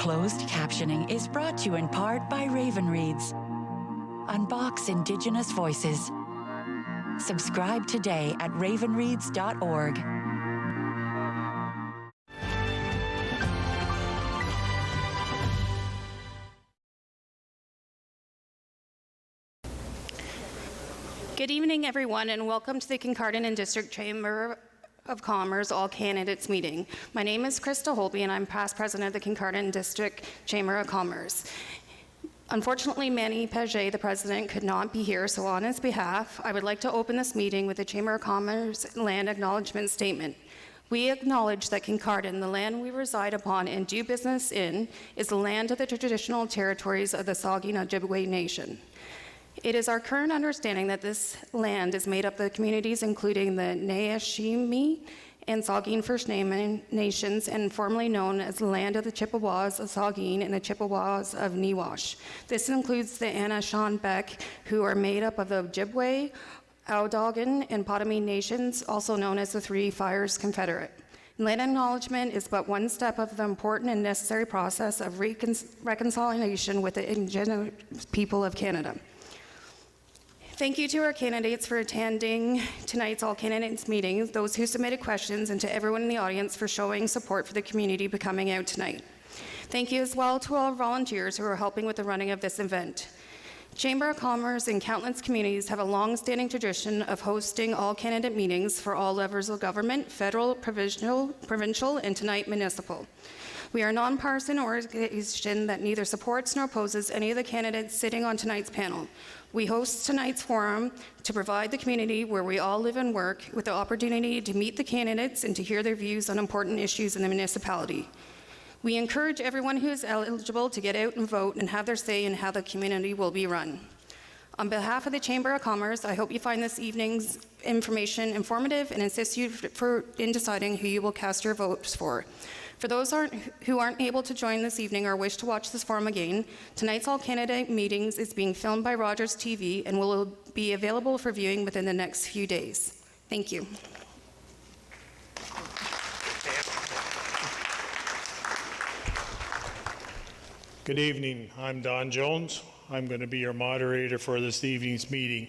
Closed captioning is brought to you in part by Raven Reads. Unbox Indigenous voices. Subscribe today at ravenreads.org. Good evening, everyone, and welcome to the Kincardine and District Chamber of Commerce All Candidates meeting. My name is Krista Holby, and I'm past president of the Kincardine District Chamber of Commerce. Unfortunately, Manny Paget, the president, could not be here, so on his behalf, I would like to open this meeting with the Chamber of Commerce Land Acknowledgement Statement. We acknowledge that Kincardine, the land we reside upon and do business in, is the land of the traditional territories of the Saugeen Ojibwe Nation. It is our current understanding that this land is made up of the communities including the Neheshimi and Saugeen First Nations, and formerly known as the land of the Chippewas of Saugeen and the Chippewas of Newash. This includes the Anishinaabeg, who are made up of the Ojibwe, Aldogan, and Potawatomi nations, also known as the Three Fires Confederate. Land acknowledgement is but one step of the important and necessary process of reconciliation with the Indigenous people of Canada. Thank you to our candidates for attending tonight's All Candidates meeting, those who submitted questions, and to everyone in the audience for showing support for the community by coming out tonight. Thank you as well to all volunteers who are helping with the running of this event. Chamber of Commerce and countless communities have a long-standing tradition of hosting all candidate meetings for all levels of government, federal, provincial, and tonight municipal. We are a nonpartisan organization that neither supports nor opposes any of the candidates sitting on tonight's panel. We host tonight's forum to provide the community where we all live and work with the opportunity to meet the candidates and to hear their views on important issues in the municipality. We encourage everyone who is eligible to get out and vote and have their say in how the community will be run. On behalf of the Chamber of Commerce, I hope you find this evening's information informative and assist you in deciding who you will cast your votes for. For those who aren't able to join this evening or wish to watch this forum again, tonight's All Candidate meetings is being filmed by Rogers TV and will be available for viewing within the next few days. Thank you. Good evening. I'm Don Jones. I'm going to be your moderator for this evening's meeting.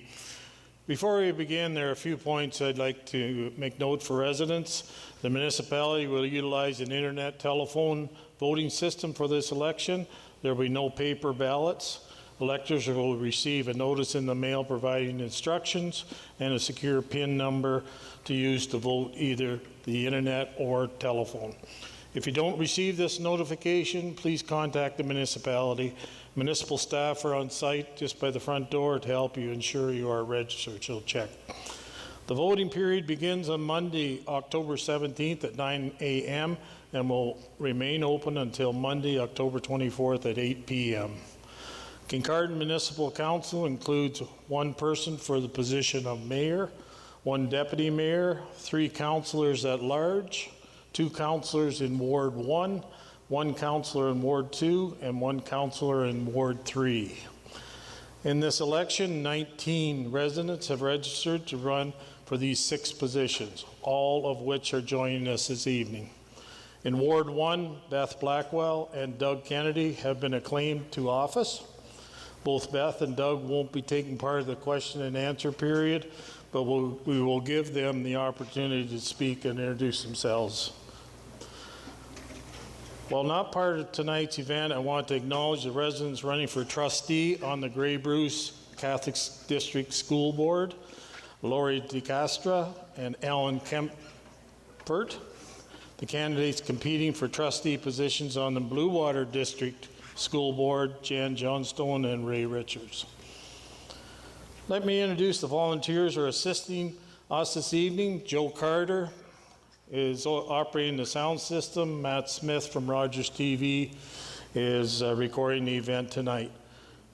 Before we begin, there are a few points I'd like to make note for residents. The municipality will utilize an internet telephone voting system for this election. There will be no paper ballots. Electors will receive a notice in the mail providing instructions and a secure PIN number to use to vote either the internet or telephone. If you don't receive this notification, please contact the municipality. Municipal staff are on site just by the front door to help you ensure you are registered, so check. The voting period begins on Monday, October 17th at 9 a.m. and will remain open until Monday, October 24th at 8 p.m. Kincardine Municipal Council includes one person for the position of mayor, one deputy mayor, 3 councillors at large, 2 councillors in Ward 1, 1 councillor in Ward 2, and 1 councillor in Ward 3. In this election, 19 residents have registered to run for these 6 positions, all of which are joining us this evening. In Ward 1, Beth Blackwell and Doug Kennedy have been acclaimed to office. Both Beth and Doug won't be taking part of the question and answer period, but we will give them the opportunity to speak and introduce themselves. While not part of tonight's event, I want to acknowledge the residents running for trustee on the Grey Bruce Catholic District School Board, Lori DeCastra and Alan Kempert. The candidates competing for trustee positions on the Blue Water District School Board, Jan Johnstone and Ray Richards. Let me introduce the volunteers who are assisting us this evening. Joe Carter is operating the sound system. Matt Smith from Rogers TV is recording the event tonight.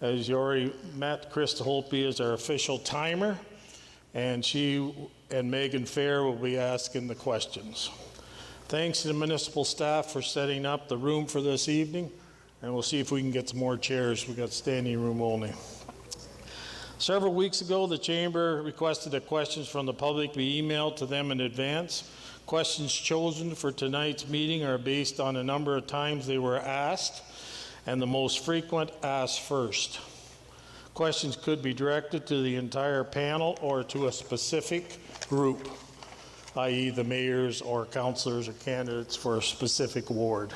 As you already met, Krista Holtby is our official timer, and she and Megan Fair will be asking the questions. Thanks to the municipal staff for setting up the room for this evening, and we'll see if we can get some more chairs. We've got standing room only. Several weeks ago, the Chamber requested that questions from the public be emailed to them in advance. Questions chosen for tonight's meeting are based on a number of times they were asked and the most frequent asked first. Questions could be directed to the entire panel or to a specific group, i.e. the mayors or councillors or candidates for a specific ward.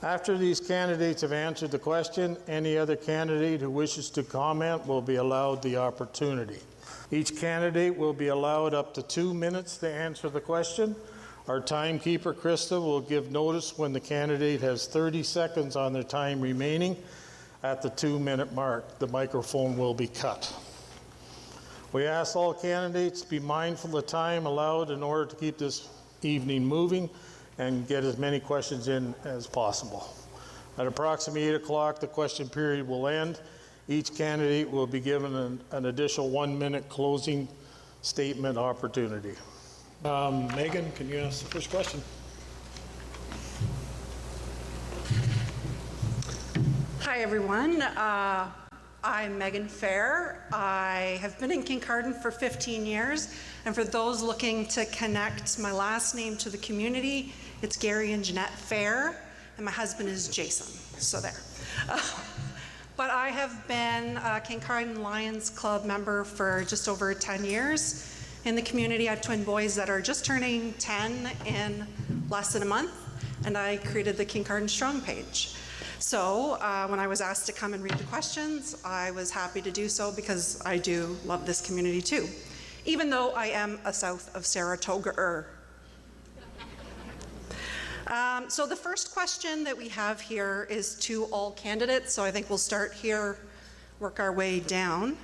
After these candidates have answered the question, any other candidate who wishes to comment will be allowed the opportunity. Each candidate will be allowed up to 2 minutes to answer the question. Our timekeeper, Krista, will give notice when the candidate has 30 seconds on their time remaining. At the 2-minute mark, the microphone will be cut. We ask all candidates to be mindful of time allowed in order to keep this evening moving and get as many questions in as possible. At approximately 8 o'clock, the question period will end. Each candidate will be given an additional 1-minute closing statement opportunity. Megan, can you ask the first question? Hi, everyone. I'm Megan Fair. I have been in Kincardine for 15 years, and for those looking to connect my last name to the community, it's Gary and Jeanette Fair, and my husband is Jason, so there. But I have been a Kincardine Lions Club member for just over 10 years. In the community, I have twin boys that are just turning 10 in less than a month, and I created the Kincardine Strong page. So when I was asked to come and read the questions, I was happy to do so because I do love this community too, even though I am a south of Saratoga-er. So the first question that we have here is to all candidates, so I think we'll start here, work our way down.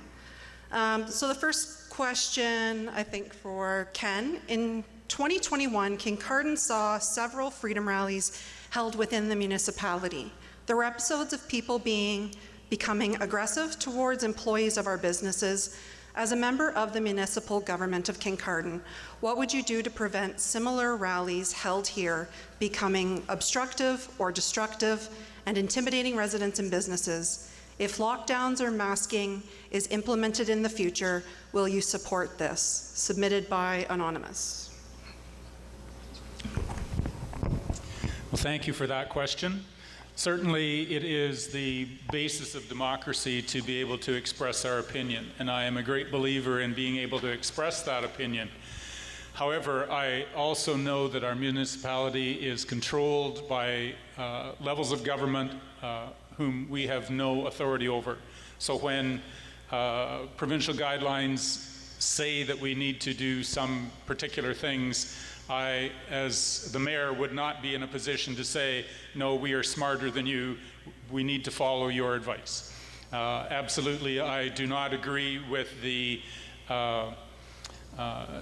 So the first question, I think for Ken, in 2021, Kincardine saw several freedom rallies held within the municipality. There were episodes of people becoming aggressive towards employees of our businesses. As a member of the municipal government of Kincardine, what would you do to prevent similar rallies held here becoming obstructive or destructive and intimidating residents and businesses? If lockdowns or masking is implemented in the future, will you support this? Submitted by Anonymous. Well, thank you for that question. Certainly, it is the basis of democracy to be able to express our opinion, and I am a great believer in being able to express that opinion. However, I also know that our municipality is controlled by levels of government whom we have no authority over. So when provincial guidelines say that we need to do some particular things, I, as the mayor, would not be in a position to say, no, we are smarter than you, we need to follow your advice. Absolutely, I do not agree with the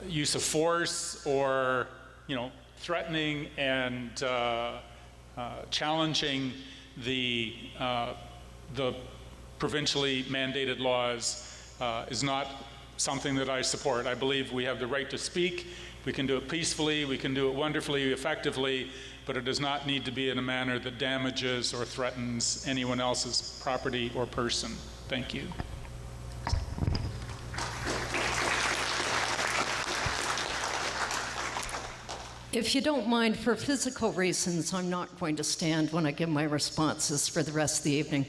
use of force or, threatening and challenging the provincially mandated laws is not something that I support. I believe we have the right to speak. We can do it peacefully, we can do it wonderfully, effectively, but it does not need to be in a manner that damages or threatens anyone else's property or person. Thank you. If you don't mind, for physical reasons, I'm not going to stand when I give my responses for the rest of the evening.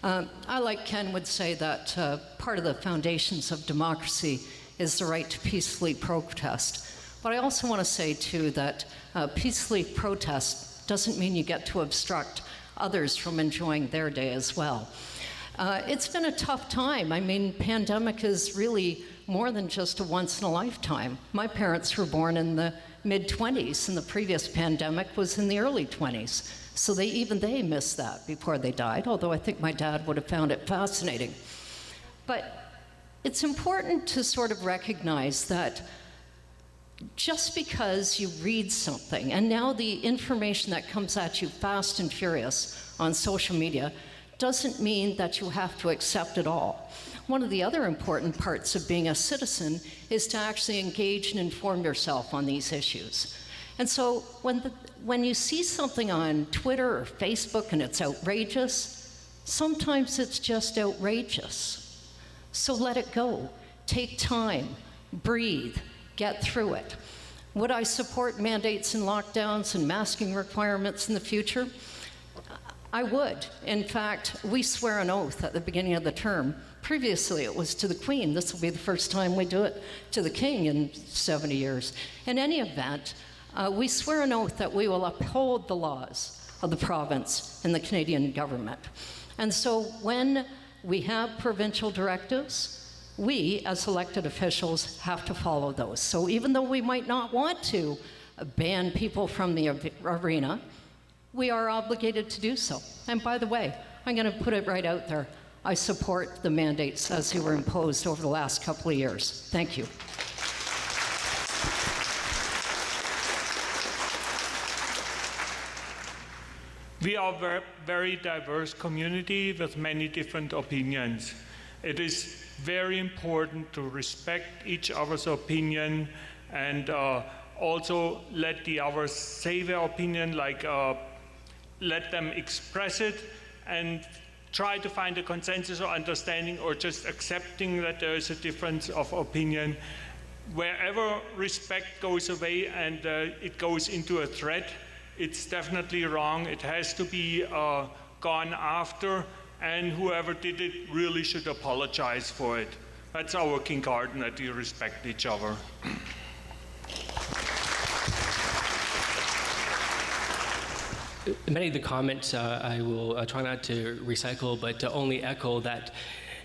I, like Ken, would say that part of the foundations of democracy is the right to peacefully protest. But I also want to say, too, that peacefully protest doesn't mean you get to obstruct others from enjoying their day as well. It's been a tough time. I mean, pandemic is really more than just a once in a lifetime. My parents were born in the mid-20s, and the previous pandemic was in the early 20s. So even they missed that before they died, although I think my dad would have found it fascinating. But it's important to sort of recognize that just because you read something, and now the information that comes at you fast and furious on social media, doesn't mean that you have to accept it all. One of the other important parts of being a citizen is to actually engage and inform yourself on these issues. And so when you see something on Twitter or Facebook and it's outrageous, sometimes it's just outrageous. So let it go. Take time, breathe, get through it. Would I support mandates and lockdowns and masking requirements in the future? I would. In fact, we swear an oath at the beginning of the term. Previously, it was to the Queen. This will be the first time we do it to the King in 70 years. In any event, we swear an oath that we will uphold the laws of the province and the Canadian government. And so when we have provincial directives, we, as elected officials, have to follow those. So even though we might not want to ban people from the arena, we are obligated to do so. And by the way, I'm going to put it right out there. I support the mandates as they were imposed over the last couple of years. Thank you. We are a very diverse community with many different opinions. It is very important to respect each other's opinion and also let the others say their opinion, like let them express it and try to find a consensus or understanding, or just accepting that there is a difference of opinion. Wherever respect goes away and it goes into a threat, it's definitely wrong. It has to be gone after, and whoever did it really should apologize for it. That's our Kincardine, that we respect each other. Many of the comments I will try not to recycle, but to only echo that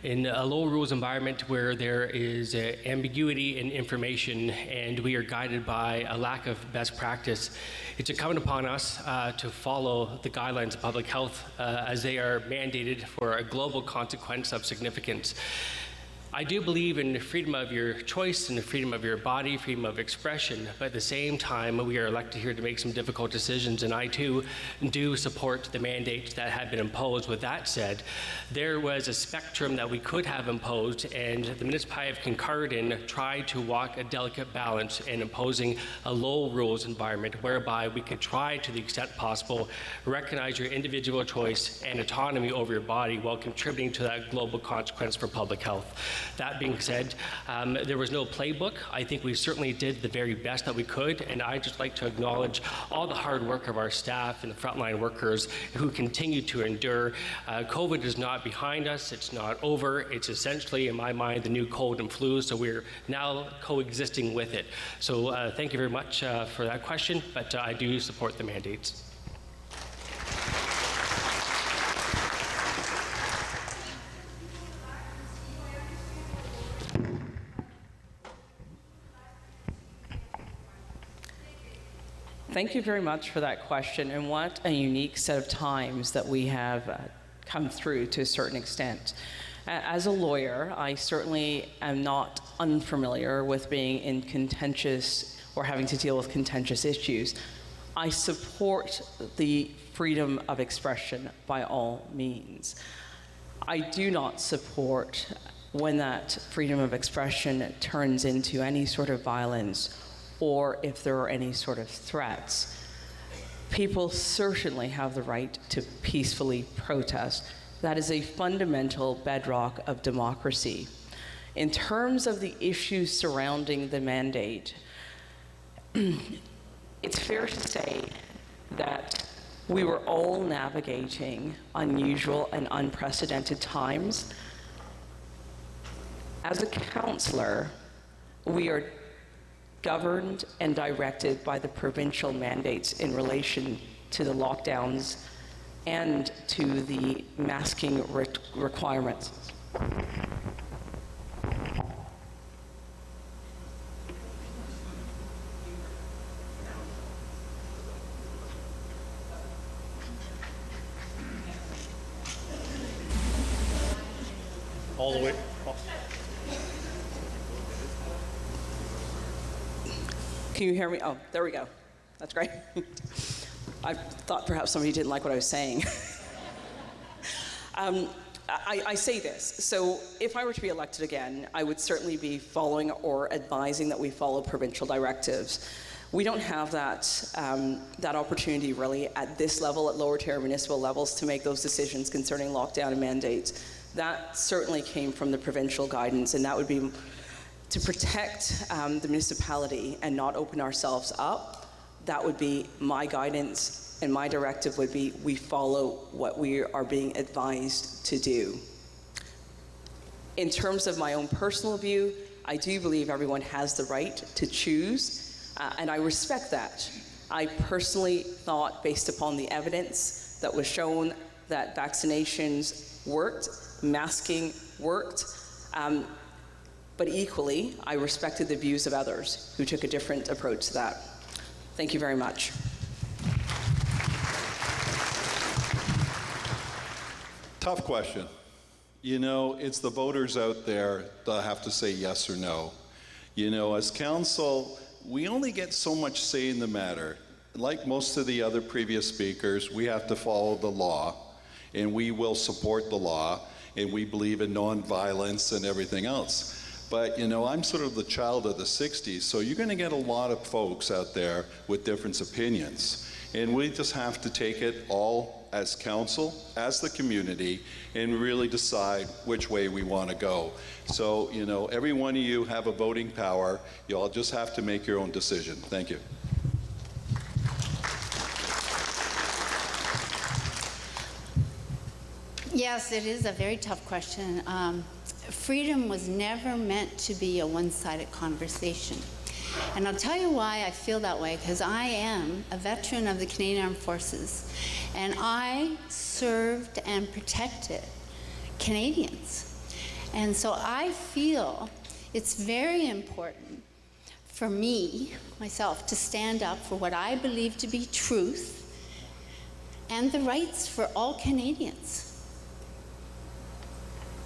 in a low rules environment where there is ambiguity in information and we are guided by a lack of best practice, it's incumbent upon us to follow the guidelines of public health as they are mandated for a global consequence of significance. I do believe in freedom of your choice and the freedom of your body, freedom of expression, but at the same time, we are elected here to make some difficult decisions, and I too do support the mandates that have been imposed. With that said, there was a spectrum that we could have imposed, and the municipality of Kincardine tried to walk a delicate balance in imposing a low rules environment whereby we could try, to the extent possible, recognize your individual choice and autonomy over your body while contributing to that global consequence for public health. That being said, there was no playbook. I think we certainly did the very best that we could, and I'd just like to acknowledge all the hard work of our staff and the frontline workers who continue to endure. COVID is not behind us. It's not over. It's essentially, in my mind, the new cold and flu, so we're now coexisting with it. So thank you very much for that question, but I do support the mandates. Thank you very much for that question, and what a unique set of times that we have come through to a certain extent. As a lawyer, I certainly am not unfamiliar with being in contentious or having to deal with contentious issues. I support the freedom of expression by all means. I do not support when that freedom of expression turns into any sort of violence or if there are any sort of threats. People certainly have the right to peacefully protest. That is a fundamental bedrock of democracy. In terms of the issues surrounding the mandate, it's fair to say that we were all navigating unusual and unprecedented times. As a councillor, we are governed and directed by the provincial mandates in relation to the lockdowns and to the masking requirements. All the way. Can you hear me? Oh, there we go. That's great. I thought perhaps somebody didn't like what I was saying. I say this, so if I were to be elected again, I would certainly be following or advising that we follow provincial directives. We don't have that, that opportunity really at this level, at lower tier municipal levels, to make those decisions concerning lockdown and mandates. That certainly came from the provincial guidance, and that would be to protect the municipality and not open ourselves up that would be my guidance, and my directive would be we follow what we are being advised to do. In terms of my own personal view, I do believe everyone has the right to choose, and I respect that. I personally thought, based upon the evidence that was shown, that vaccinations worked, masking worked, but equally, I respected the views of others who took a different approach to that. Thank you very much. Tough question. You know, it's the voters out there that have to say yes or no. You know, as council, we only get so much say in the matter. Like most of the other previous speakers, we have to follow the law, and we will support the law, and we believe in nonviolence and everything else. But, you know, I'm sort of the child of the 60s, so you're going to get a lot of folks out there with different opinions. And we just have to take it all as council, as the community, and really decide which way we want to go. So, you know, every one of you have a voting power. You all just have to make your own decision. Thank you. Yes, it is a very tough question. Freedom was never meant to be a one-sided conversation. And I'll tell you why I feel that way, because I am a veteran of the Canadian Armed Forces, and I served and protected Canadians. And so I feel it's very important for me, myself, to stand up for what I believe to be truth and the rights for all Canadians.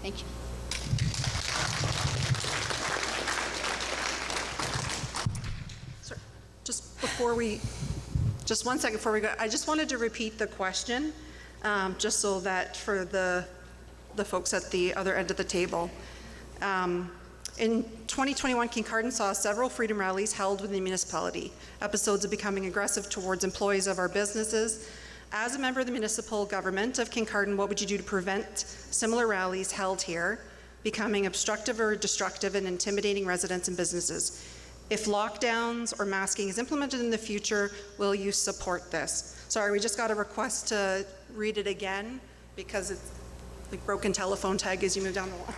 Thank you. Sorry, just 1 second before we go, I just wanted to repeat the question, just so that for the folks at the other end of the table. In 2021, Kincardine saw several freedom rallies held within the municipality, episodes of becoming aggressive towards employees of our businesses. As a member of the municipal government of Kincardine, what would you do to prevent similar rallies held here becoming obstructive or destructive and intimidating residents and businesses? If lockdowns or masking is implemented in the future, will you support this? Sorry, we just got a request to read it again because it's like broken telephone tag as you move down the line.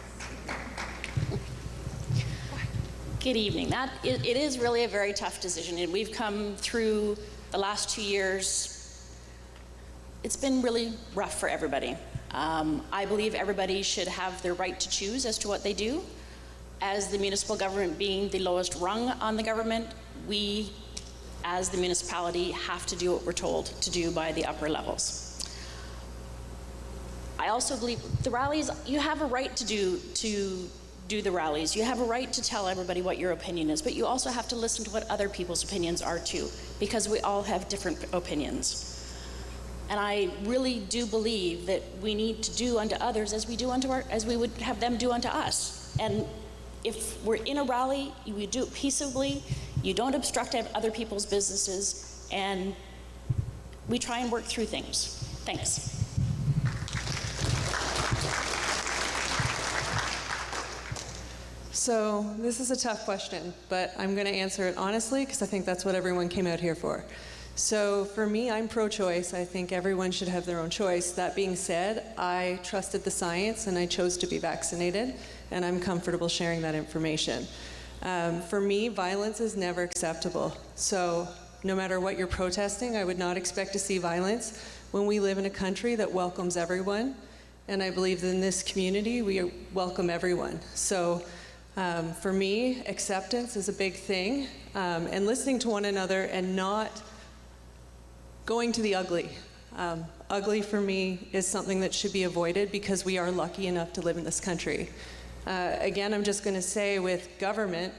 Good evening. It is really a very tough decision, and we've come through the last 2 years. It's been really rough for everybody. I believe everybody should have their right to choose as to what they do. As the municipal government being the lowest rung on the government, we, as the municipality, have to do what we're told to do by the upper levels. I also believe the rallies, you have a right to do the rallies. You have a right to tell everybody what your opinion is, but you also have to listen to what other people's opinions are too, because we all have different opinions. And I really do believe that we need to do unto others as we would have them do unto us. And if we're in a rally, we do it peaceably, you don't obstruct other people's businesses, and we try and work through things. Thanks. So this is a tough question, but I'm going to answer it honestly because I think that's what everyone came out here for. So for me, I'm pro-choice. I think everyone should have their own choice. That being said, I trusted the science and I chose to be vaccinated, and I'm comfortable sharing that information. For me, violence is never acceptable. So no matter what you're protesting, I would not expect to see violence when we live in a country that welcomes everyone. And I believe that in this community, we welcome everyone. So for me, acceptance is a big thing, and listening to one another and not going to the ugly. Ugly for me is something that should be avoided because we are lucky enough to live in this country. Again, I'm just going to say with government,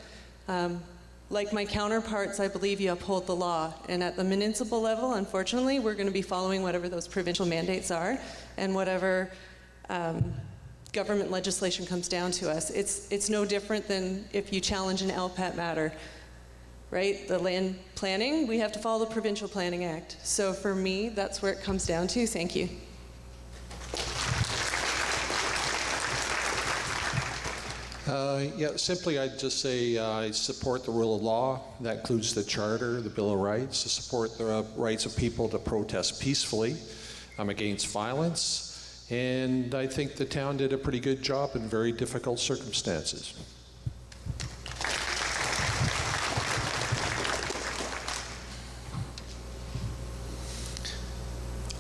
like my counterparts, I believe you uphold the law. And at the municipal level, unfortunately, we're going to be following whatever those provincial mandates are and whatever government legislation comes down to us. It's no different than if you challenge an LPAT matter, right? The land planning, we have to follow the Provincial Planning Act. So for me, that's where it comes down to. Thank you. Yeah, simply I'd just say I support the rule of law. That includes the Charter, the Bill of Rights, to support the rights of people to protest peacefully. I'm against violence, and I think the town did a pretty good job in very difficult circumstances.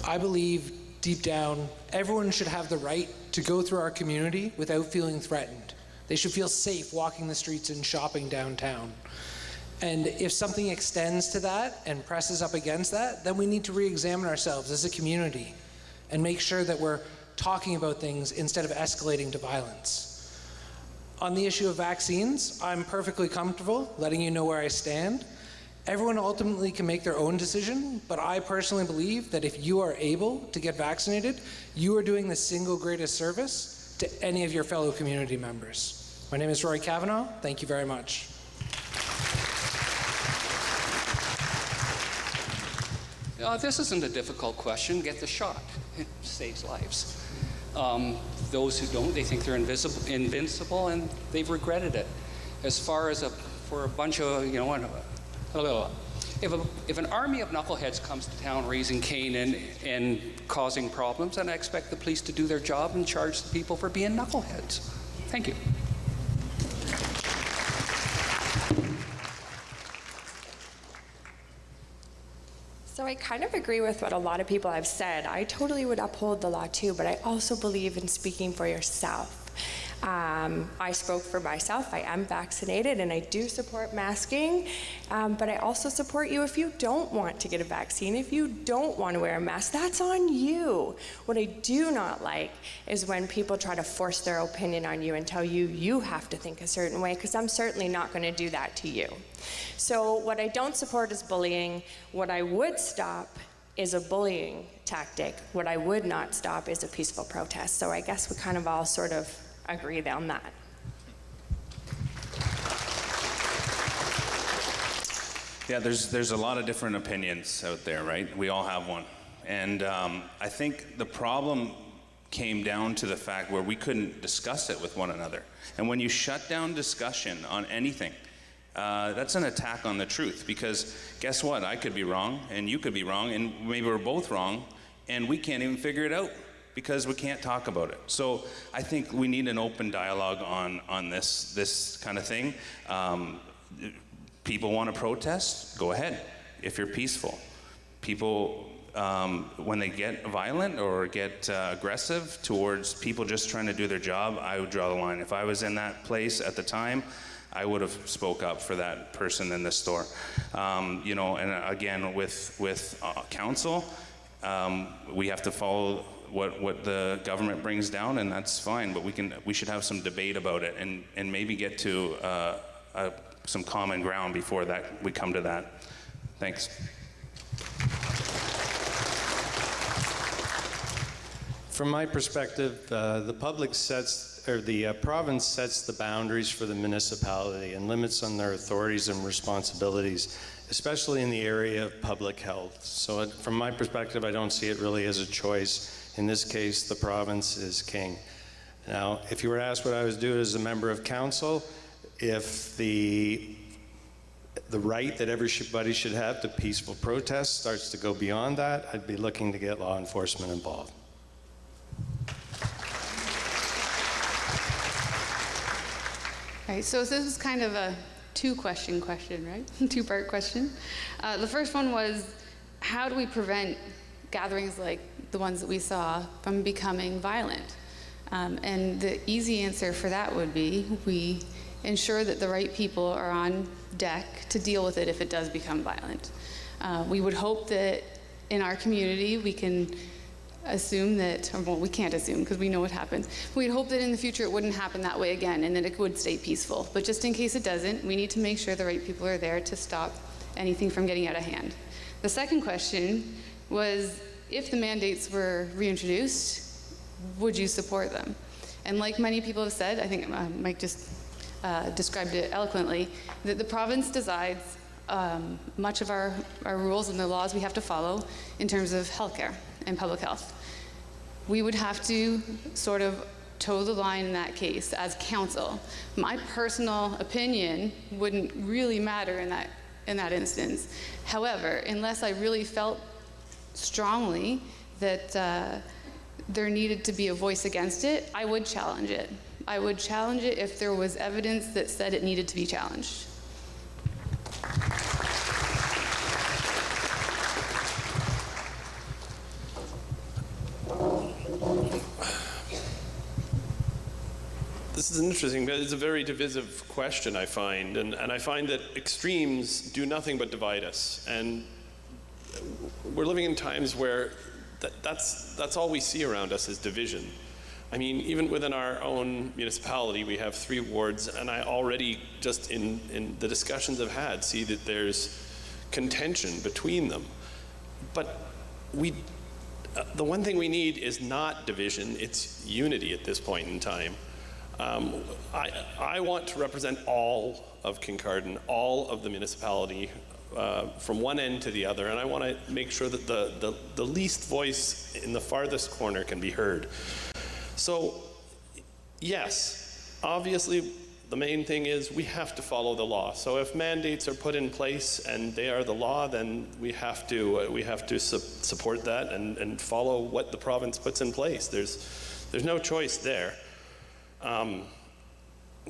I believe deep down, everyone should have the right to go through our community without feeling threatened. They should feel safe walking the streets and shopping downtown. And if something extends to that and presses up against that, then we need to re-examine ourselves as a community and make sure that we're talking about things instead of escalating to violence. On the issue of vaccines, I'm perfectly comfortable letting you know where I stand. Everyone ultimately can make their own decision, but I personally believe that if you are able to get vaccinated, you are doing the single greatest service to any of your fellow community members. My name is Roy Cavanaugh. Thank you very much. This isn't a difficult question. Get the shot. It saves lives. Those who don't, they think they're invincible, and they've regretted it. As far as for a bunch of, if an army of knuckleheads comes to town raising Cain and causing problems, then I expect the police to do their job and charge the people for being knuckleheads. Thank you. So I kind of agree with what a lot of people have said. I totally would uphold the law too, but I also believe in speaking for yourself. I spoke for myself. I am vaccinated and I do support masking, but I also support you if you don't want to get a vaccine, if you don't want to wear a mask, that's on you. What I do not like is when people try to force their opinion on you and tell you you have to think a certain way, because I'm certainly not going to do that to you. So what I don't support is bullying. What I would stop is a bullying tactic. What I would not stop is a peaceful protest. So I guess we kind of all sort of agree on that. Yeah, there's a lot of different opinions out there, right? We all have one. And I think the problem came down to the fact where we couldn't discuss it with one another. And when you shut down discussion on anything, that's an attack on the truth, because guess what? I could be wrong, and you could be wrong, and maybe we're both wrong, and we can't even figure it out, because we can't talk about it. So I think we need an open dialogue on this kind of thing. People want to protest, go ahead, if you're peaceful. People, when they get violent or get aggressive towards people just trying to do their job, I would draw the line. If I was in that place at the time, I would have spoke up for that person in the store. And again, with council, we have to follow what the government brings down, and that's fine, but we should have some debate about it and maybe get to some common ground before that we come to that. Thanks. From my perspective, the province sets the boundaries for the municipality and limits on their authorities and responsibilities, especially in the area of public health. So from my perspective, I don't see it really as a choice. In this case, the province is king. Now, if you were asked what I was doing as a member of council, if the right that everybody should have to peaceful protest starts to go beyond that, I'd be looking to get law enforcement involved. All right, so this is kind of a two-question question, right? Two-part question. The first one was, how do we prevent gatherings like the ones that we saw from becoming violent? And the easy answer for that would be, we ensure that the right people are on deck to deal with it if it does become violent. We would hope that in our community we can assume that, or well, we can't assume because we know what happened. We'd hope that in the future it wouldn't happen that way again and that it would stay peaceful. But just in case it doesn't, we need to make sure the right people are there to stop anything from getting out of hand. The second question was, if the mandates were reintroduced, would you support them? And like many people have said, I think Mike just described it eloquently, that the province decides much of our rules and the laws we have to follow in terms of healthcare and public health. We would have to sort of toe the line in that case as counsel. My personal opinion wouldn't really matter in that instance. However, unless I really felt strongly that there needed to be a voice against it, I would challenge it. I would challenge it if there was evidence that said it needed to be challenged. This is interesting, but it's a very divisive question, I find. And I find that extremes do nothing but divide us. And we're living in times where that's all we see around us is division. I mean, even within our own municipality, we have 3 wards, and I already, just in the discussions I've had, see that there's contention between them. But the one thing we need is not division, it's unity at this point in time. I want to represent all of Kincardine, all of the municipality, from one end to the other, and I want to make sure that the least voice in the farthest corner can be heard. So, yes, obviously the main thing is we have to follow the law. So if mandates are put in place and they are the law, then we have to support that and follow what the province puts in place. There's no choice there.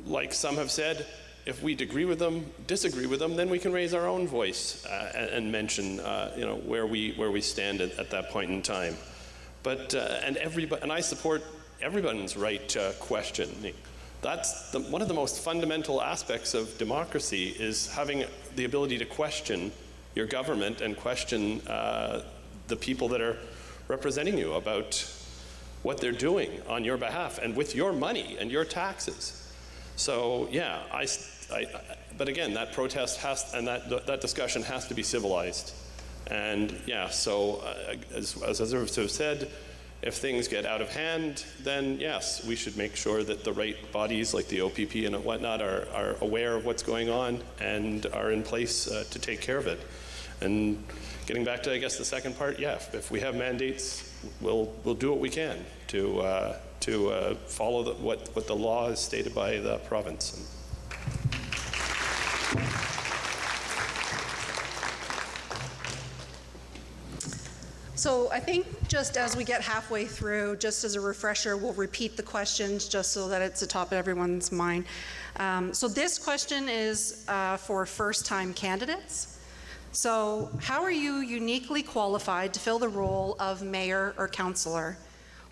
Like some have said, if we disagree with them, then we can raise our own voice and mention, where we stand at that point in time. But and I support everyone's right to question. That's one of the most fundamental aspects of democracy, is having the ability to question your government and question the people that are representing you about what they're doing on your behalf and with your money and your taxes. So yeah, but again, that protest and that discussion has to be civilized. And yeah, so as others have said, if things get out of hand, then yes, we should make sure that the right bodies like the OPP and whatnot are aware of what's going on and are in place to take care of it. And getting back to, I guess, the second part, yeah, if we have mandates, we'll do what we can to follow what the law is stated by the province. So I think just as we get halfway through, just as a refresher, we'll repeat the questions just so that it's atop everyone's mind. So this question is for first-time candidates. So how are you uniquely qualified to fill the role of mayor or councillor?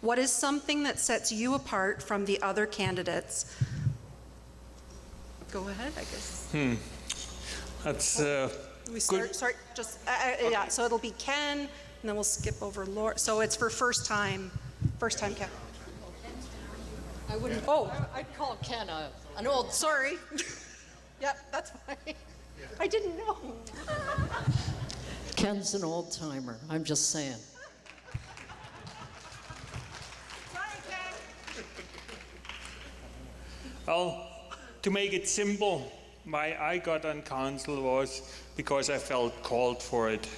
What is something that sets you apart from the other candidates? Go ahead, I guess. That's we start, sorry, just, yeah, so it'll be Ken, and then we'll skip over Laura. So it's for first-time Ken. I wouldn't. Oh, I'd call Ken an old. Sorry. Yep, that's fine. I didn't know. Ken's an old timer. I'm just saying. Well, to make it simple, why I got on council was because I felt called for it.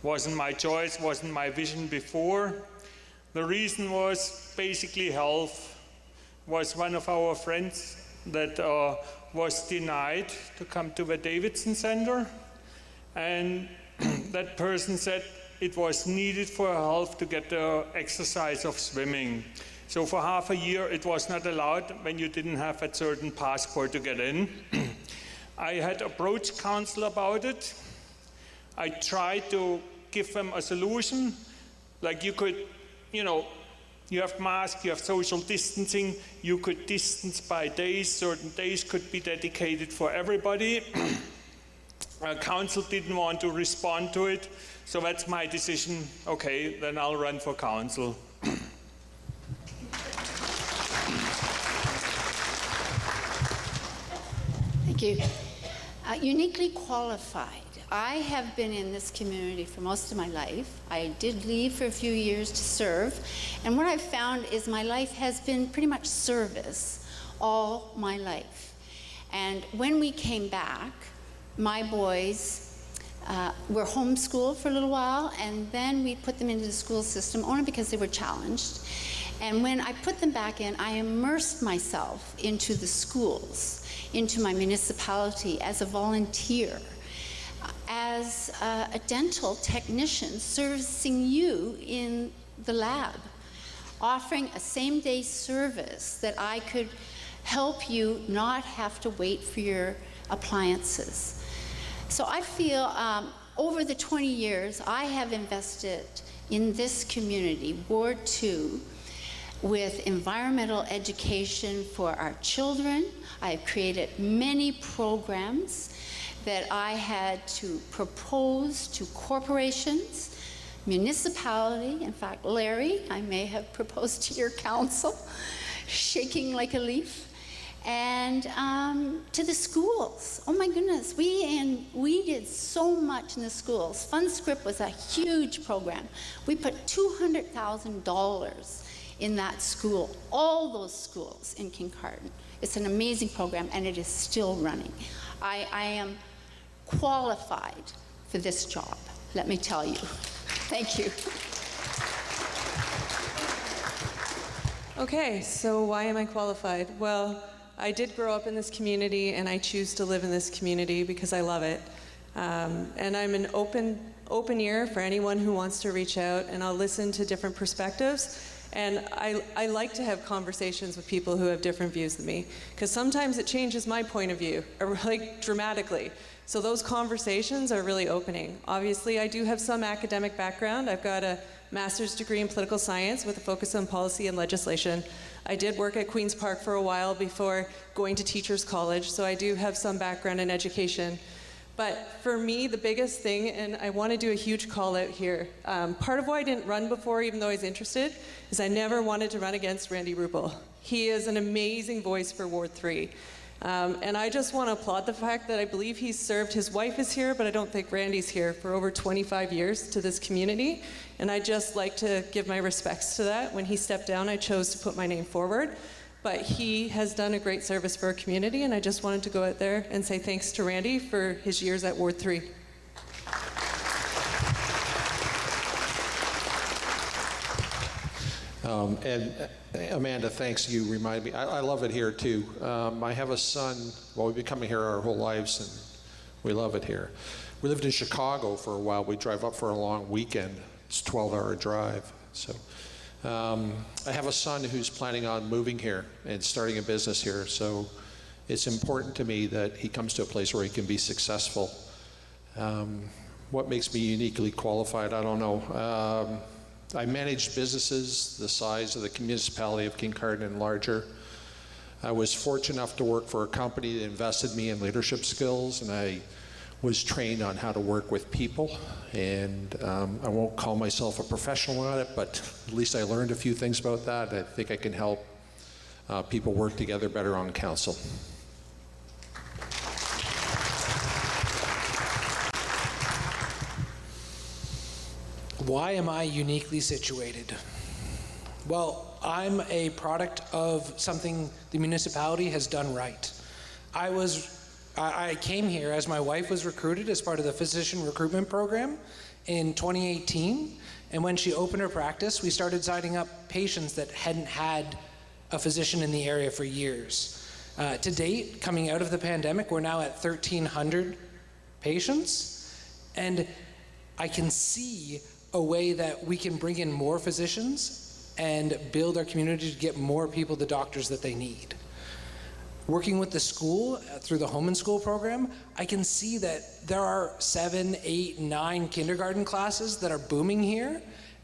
Wasn't my choice, wasn't my vision before. The reason was basically health. Was one of our friends that was denied to come to the Davidson Center, and that person said it was needed for her health to get the exercise of swimming. So for half a year it was not allowed when you didn't have a certain passport to get in. I had approached council about it. I tried to give them a solution, like you could, you have masks, you have social distancing, you could distance by days, certain days could be dedicated for everybody. Council didn't want to respond to it, so that's my decision. Okay, then I'll run for council. Thank you. Uniquely qualified. I have been in this community for most of my life. I did leave for a few years to serve, and what I've found is my life has been pretty much service all my life. And when we came back, my boys were homeschooled for a little while, and then we put them into the school system only because they were challenged. And when I put them back in, I immersed myself into the schools, into my municipality as a volunteer, as a dental technician servicing you in the lab, offering a same-day service that I could help you not have to wait for your appliances. So I feel over the 20 years, I have invested in this community, Ward 2, with environmental education for our children. I have created many programs that I had to propose to corporations, municipality. In fact, Larry, I may have proposed to your council, shaking like a leaf, and to the schools. Oh my goodness, we did so much in the schools. FundScript was a huge program. We put $200,000 in that school, all those schools in Kincardine. It's an amazing program, and it is still running. I am qualified for this job, let me tell you. Thank you. Okay, so why am I qualified? Well, I did grow up in this community, and I choose to live in this community because I love it. And I'm an open ear for anyone who wants to reach out, and I'll listen to different perspectives. And I like to have conversations with people who have different views than me, because sometimes it changes my point of view, like dramatically. So those conversations are really opening. Obviously, I do have some academic background. I've got a master's degree in political science with a focus on policy and legislation. I did work at Queen's Park for a while before going to Teachers College, so I do have some background in education. But for me, the biggest thing, and I want to do a huge call out here, part of why I didn't run before, even though I was interested, is I never wanted to run against Randy Rupel. He is an amazing voice for Ward 3. And I just want to applaud the fact that I believe he's served, his wife is here, but I don't think Randy's here, for over 25 years to this community. And I'd just like to give my respects to that. When he stepped down, I chose to put my name forward. But he has done a great service for our community, and I just wanted to go out there and say thanks to Randy for his years at Ward 3. And Amanda, thanks. You remind me. I love it here too. I have a son. Well, we've been coming here our whole lives, and we love it here. We lived in Chicago for a while. We drive up for a long weekend. It's a 12-hour drive. So I have a son who's planning on moving here and starting a business here. So it's important to me that he comes to a place where he can be successful. What makes me uniquely qualified? I don't know. I managed businesses the size of the municipality of Kincardine and larger. I was fortunate enough to work for a company that invested me in leadership skills, and I was trained on how to work with people. And I won't call myself a professional at it, but at least I learned a few things about that. I think I can help people work together better on council. Why am I uniquely situated? Well, I'm a product of something the municipality has done right. I came here as my wife was recruited as part of the physician recruitment program in 2018, and when she opened her practice, we started signing up patients that hadn't had a physician in the area for years. To date, coming out of the pandemic, we're now at 1,300 patients, and I can see a way that we can bring in more physicians and build our community to get more people the doctors that they need. Working with the school through the Home and School program, I can see that there are 7, 8, 9 kindergarten classes that are booming here,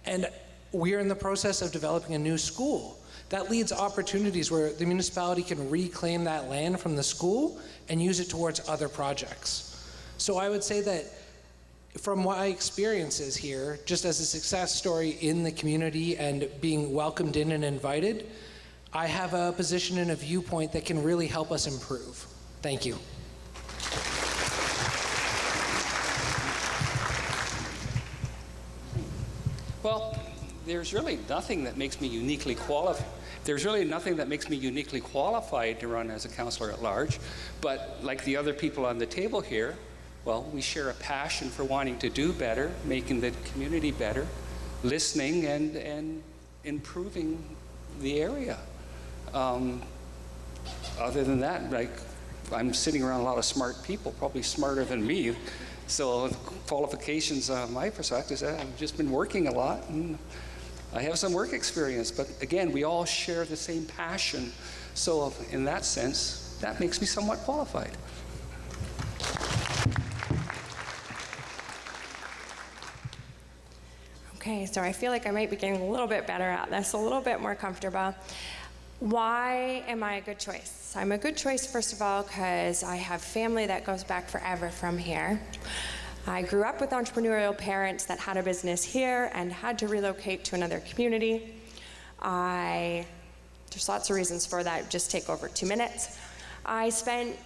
and we are in the process of developing a new school. That leads opportunities where the municipality can reclaim that land from the school and use it towards other projects. So I would say that from my experiences here, just as a success story in the community and being welcomed in and invited, I have a position and a viewpoint that can really help us improve. Thank you. Well, there's really nothing that makes me uniquely qualified. There's really nothing that makes me uniquely qualified to run as a councillor at large, but like the other people on the table here, well, we share a passion for wanting to do better, making the community better, listening and improving the area. Other than that, like, I'm sitting around a lot of smart people, probably smarter than me. So qualifications, my perspective is I've just been working a lot and I have some work experience, but again, we all share the same passion. So in that sense, that makes me somewhat qualified. Okay, so I feel like I might be getting a little bit better at this, a little bit more comfortable. Why am I a good choice? I'm a good choice, first of all, because I have family that goes back forever from here. I grew up with entrepreneurial parents that had a business here and had to relocate to another community. There's lots of reasons for that, just take over 2 minutes. I spent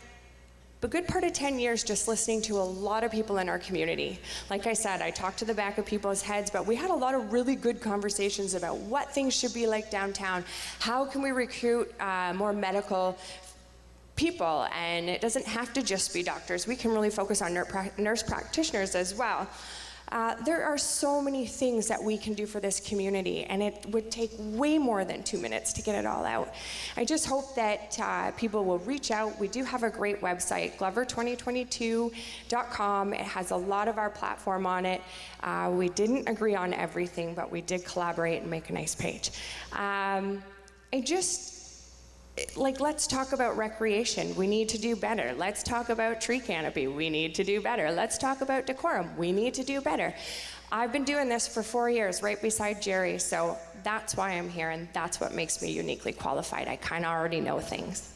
a good part of 10 years just listening to a lot of people in our community. Like I said, I talked to the back of people's heads, but we had a lot of really good conversations about what things should be like downtown. How can we recruit more medical people? And it doesn't have to just be doctors. We can really focus on nurse practitioners as well. There are so many things that we can do for this community, and it would take way more than 2 minutes to get it all out. I just hope that people will reach out. We do have a great website, glover2022.com. It has a lot of our platform on it. We didn't agree on everything, but we did collaborate and make a nice page. Let's talk about recreation. We need to do better. Let's talk about tree canopy. We need to do better. Let's talk about decorum. We need to do better. I've been doing this for 4 years right beside Jerry, so that's why I'm here, and that's what makes me uniquely qualified. I kind of already know things.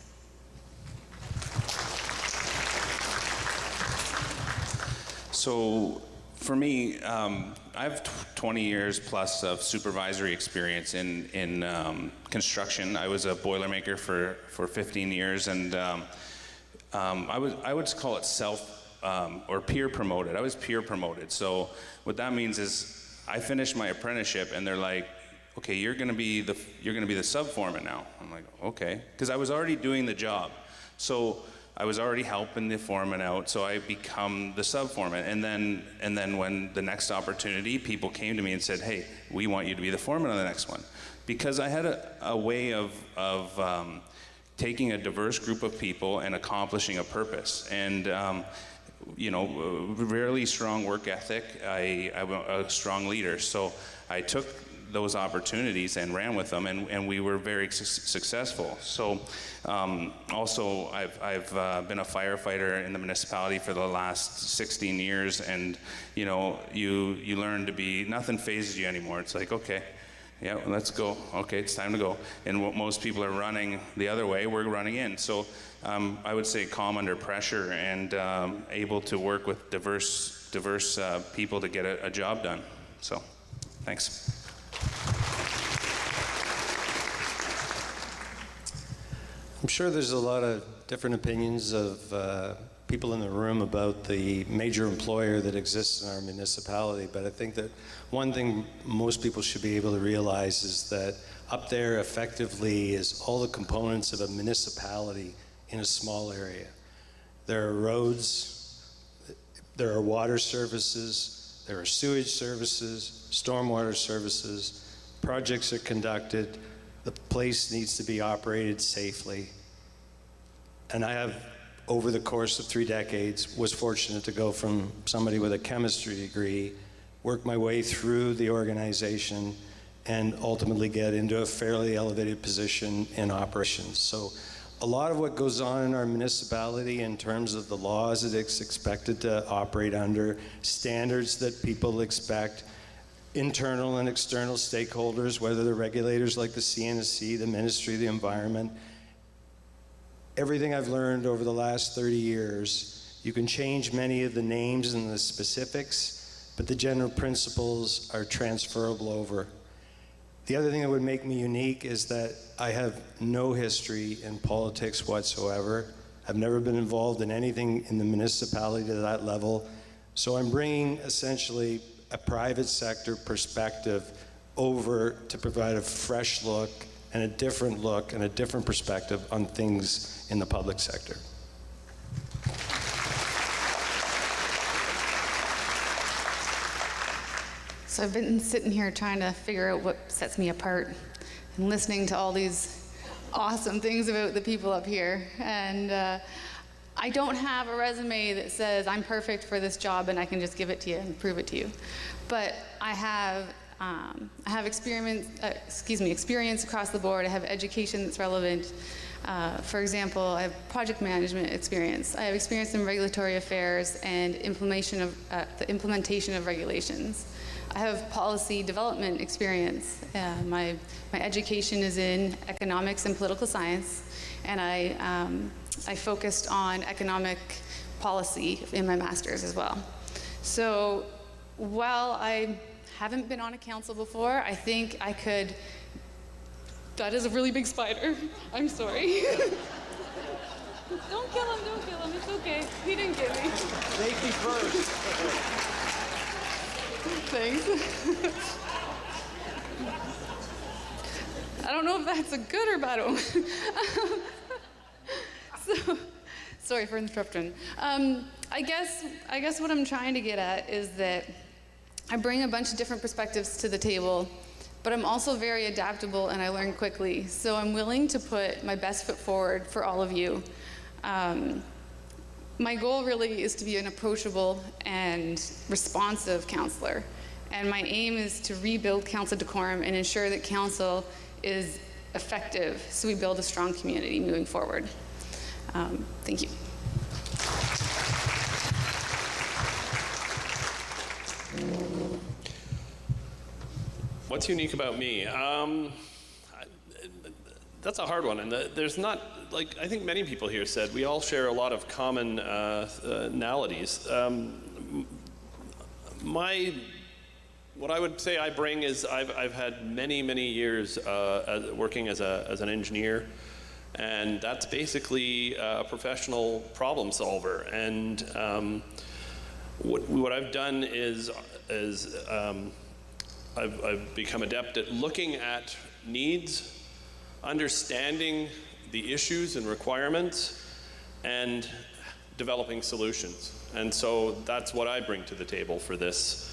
So for me, I have 20 years plus of supervisory experience in construction. I was a Boilermaker for 15 years, and I would call it or peer promoted. I was peer promoted. So what that means is I finished my apprenticeship, and they're like, "Okay, you're going to be the sub foreman now." I'm like, "Okay," because I was already doing the job. So I was already helping the foreman out, so I become the sub foreman. And then when the next opportunity, people came to me and said, "Hey, we want you to be the foreman on the next one," because I had a way of taking a diverse group of people and accomplishing a purpose. And really strong work ethic. I'm a strong leader, so I took those opportunities and ran with them, and we were very successful. So also I've been a firefighter in the municipality for the last 16 years, and you learn to be, nothing phases you anymore. It's like, okay, yeah, let's go. Okay, it's time to go. And what most people are running the other way, we're running in. So I would say calm under pressure and able to work with diverse people to get a job done. So thanks. I'm sure there's a lot of different opinions of people in the room about the major employer that exists in our municipality, but I think that one thing most people should be able to realize is that up there effectively is all the components of a municipality in a small area. There are roads, there are water services, there are sewage services, stormwater services, projects are conducted, the place needs to be operated safely. And I have, over the course of 3 decades, was fortunate to go from somebody with a chemistry degree, work my way through the organization, and ultimately get into a fairly elevated position in operations. So a lot of what goes on in our municipality in terms of the laws that it's expected to operate under, standards that people expect, internal and external stakeholders, whether they're regulators like the CNSC, the Ministry of the Environment. Everything I've learned over the last 30 years, you can change many of the names and the specifics, but the general principles are transferable over. The other thing that would make me unique is that I have no history in politics whatsoever. I've never been involved in anything in the municipality to that level. So I'm bringing essentially a private sector perspective over to provide a fresh look and a different perspective on things in the public sector. So I've been sitting here trying to figure out what sets me apart. and listening to all these awesome things about the people up here. And I don't have a resume that says I'm perfect for this job and I can just give it to you and prove it to you. But I have experience across the board. I have education that's relevant. For example, I have project management experience. I have experience in regulatory affairs and the implementation of regulations. I have policy development experience. My education is in economics and political science, and I focused on economic policy in my master's as well. So while I haven't been on a council before, I think I could. That is a really big spider. I'm sorry. Don't kill him, it's okay. He didn't get me. Safety first. Thanks. I don't know if that's a good or bad one. So, sorry for interrupting. I guess what I'm trying to get at is that I bring a bunch of different perspectives to the table, but I'm also very adaptable and I learn quickly. So I'm willing to put my best foot forward for all of you. My goal really is to be an approachable and responsive counselor. And my aim is to rebuild council decorum and ensure that council is effective so we build a strong community moving forward. Thank you. What's unique about me? That's a hard one, and there's not, like I think many people here said, we all share a lot of commonalities. What I would say I bring is I've had many years working as an engineer, and that's basically a professional problem solver. And what I've done is I've become adept at looking at needs, understanding the issues and requirements, and developing solutions. And so that's what I bring to the table for this.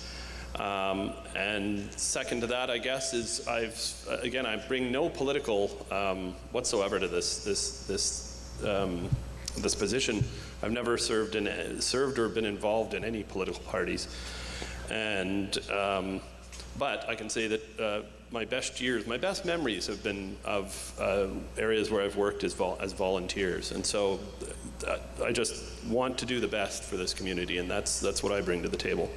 And second to that, I guess, is I bring no political whatsoever to this position. I've never served or been involved in any political parties, and but I can say that my best memories have been of areas where I've worked as volunteers, and so I just want to do the best for this community, and that's what I bring to the table.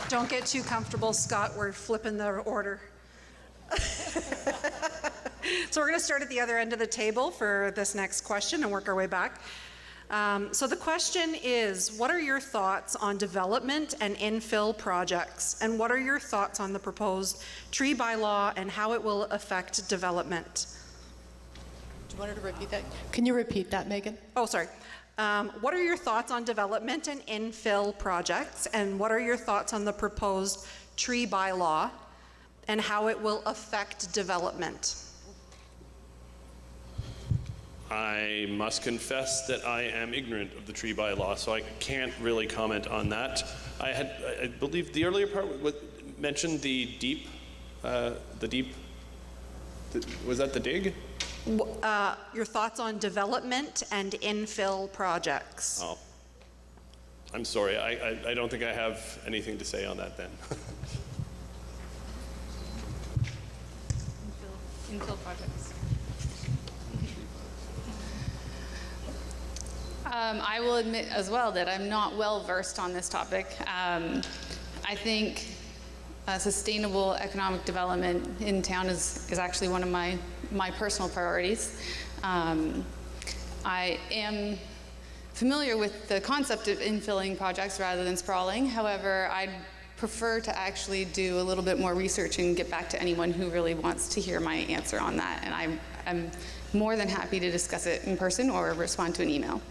Don't get too comfortable, Scott. We're flipping the order. So we're going to start at the other end of the table for this next question and work our way back. So the question is, what are your thoughts on development and infill projects? And what are your thoughts on the proposed tree bylaw and how it will affect development? Do you want her to repeat that? Can you repeat that, Megan? Oh, sorry. What are your thoughts on development and infill projects? And what are your thoughts on the proposed tree bylaw and how it will affect development? I must confess that I am ignorant of the tree bylaw, so I can't really comment on that. I believe the earlier part mentioned the deep, was that the dig? Your thoughts on development and infill projects. Oh, I'm sorry. I don't think I have anything to say on that then. Infill projects. I will admit as well that I'm not well versed on this topic. I think sustainable economic development in town is actually one of my personal priorities. I am familiar with the concept of infilling projects rather than sprawling. However, I'd prefer to actually do a little bit more research and get back to anyone who really wants to hear my answer on that. And I'm more than happy to discuss it in person or respond to an email.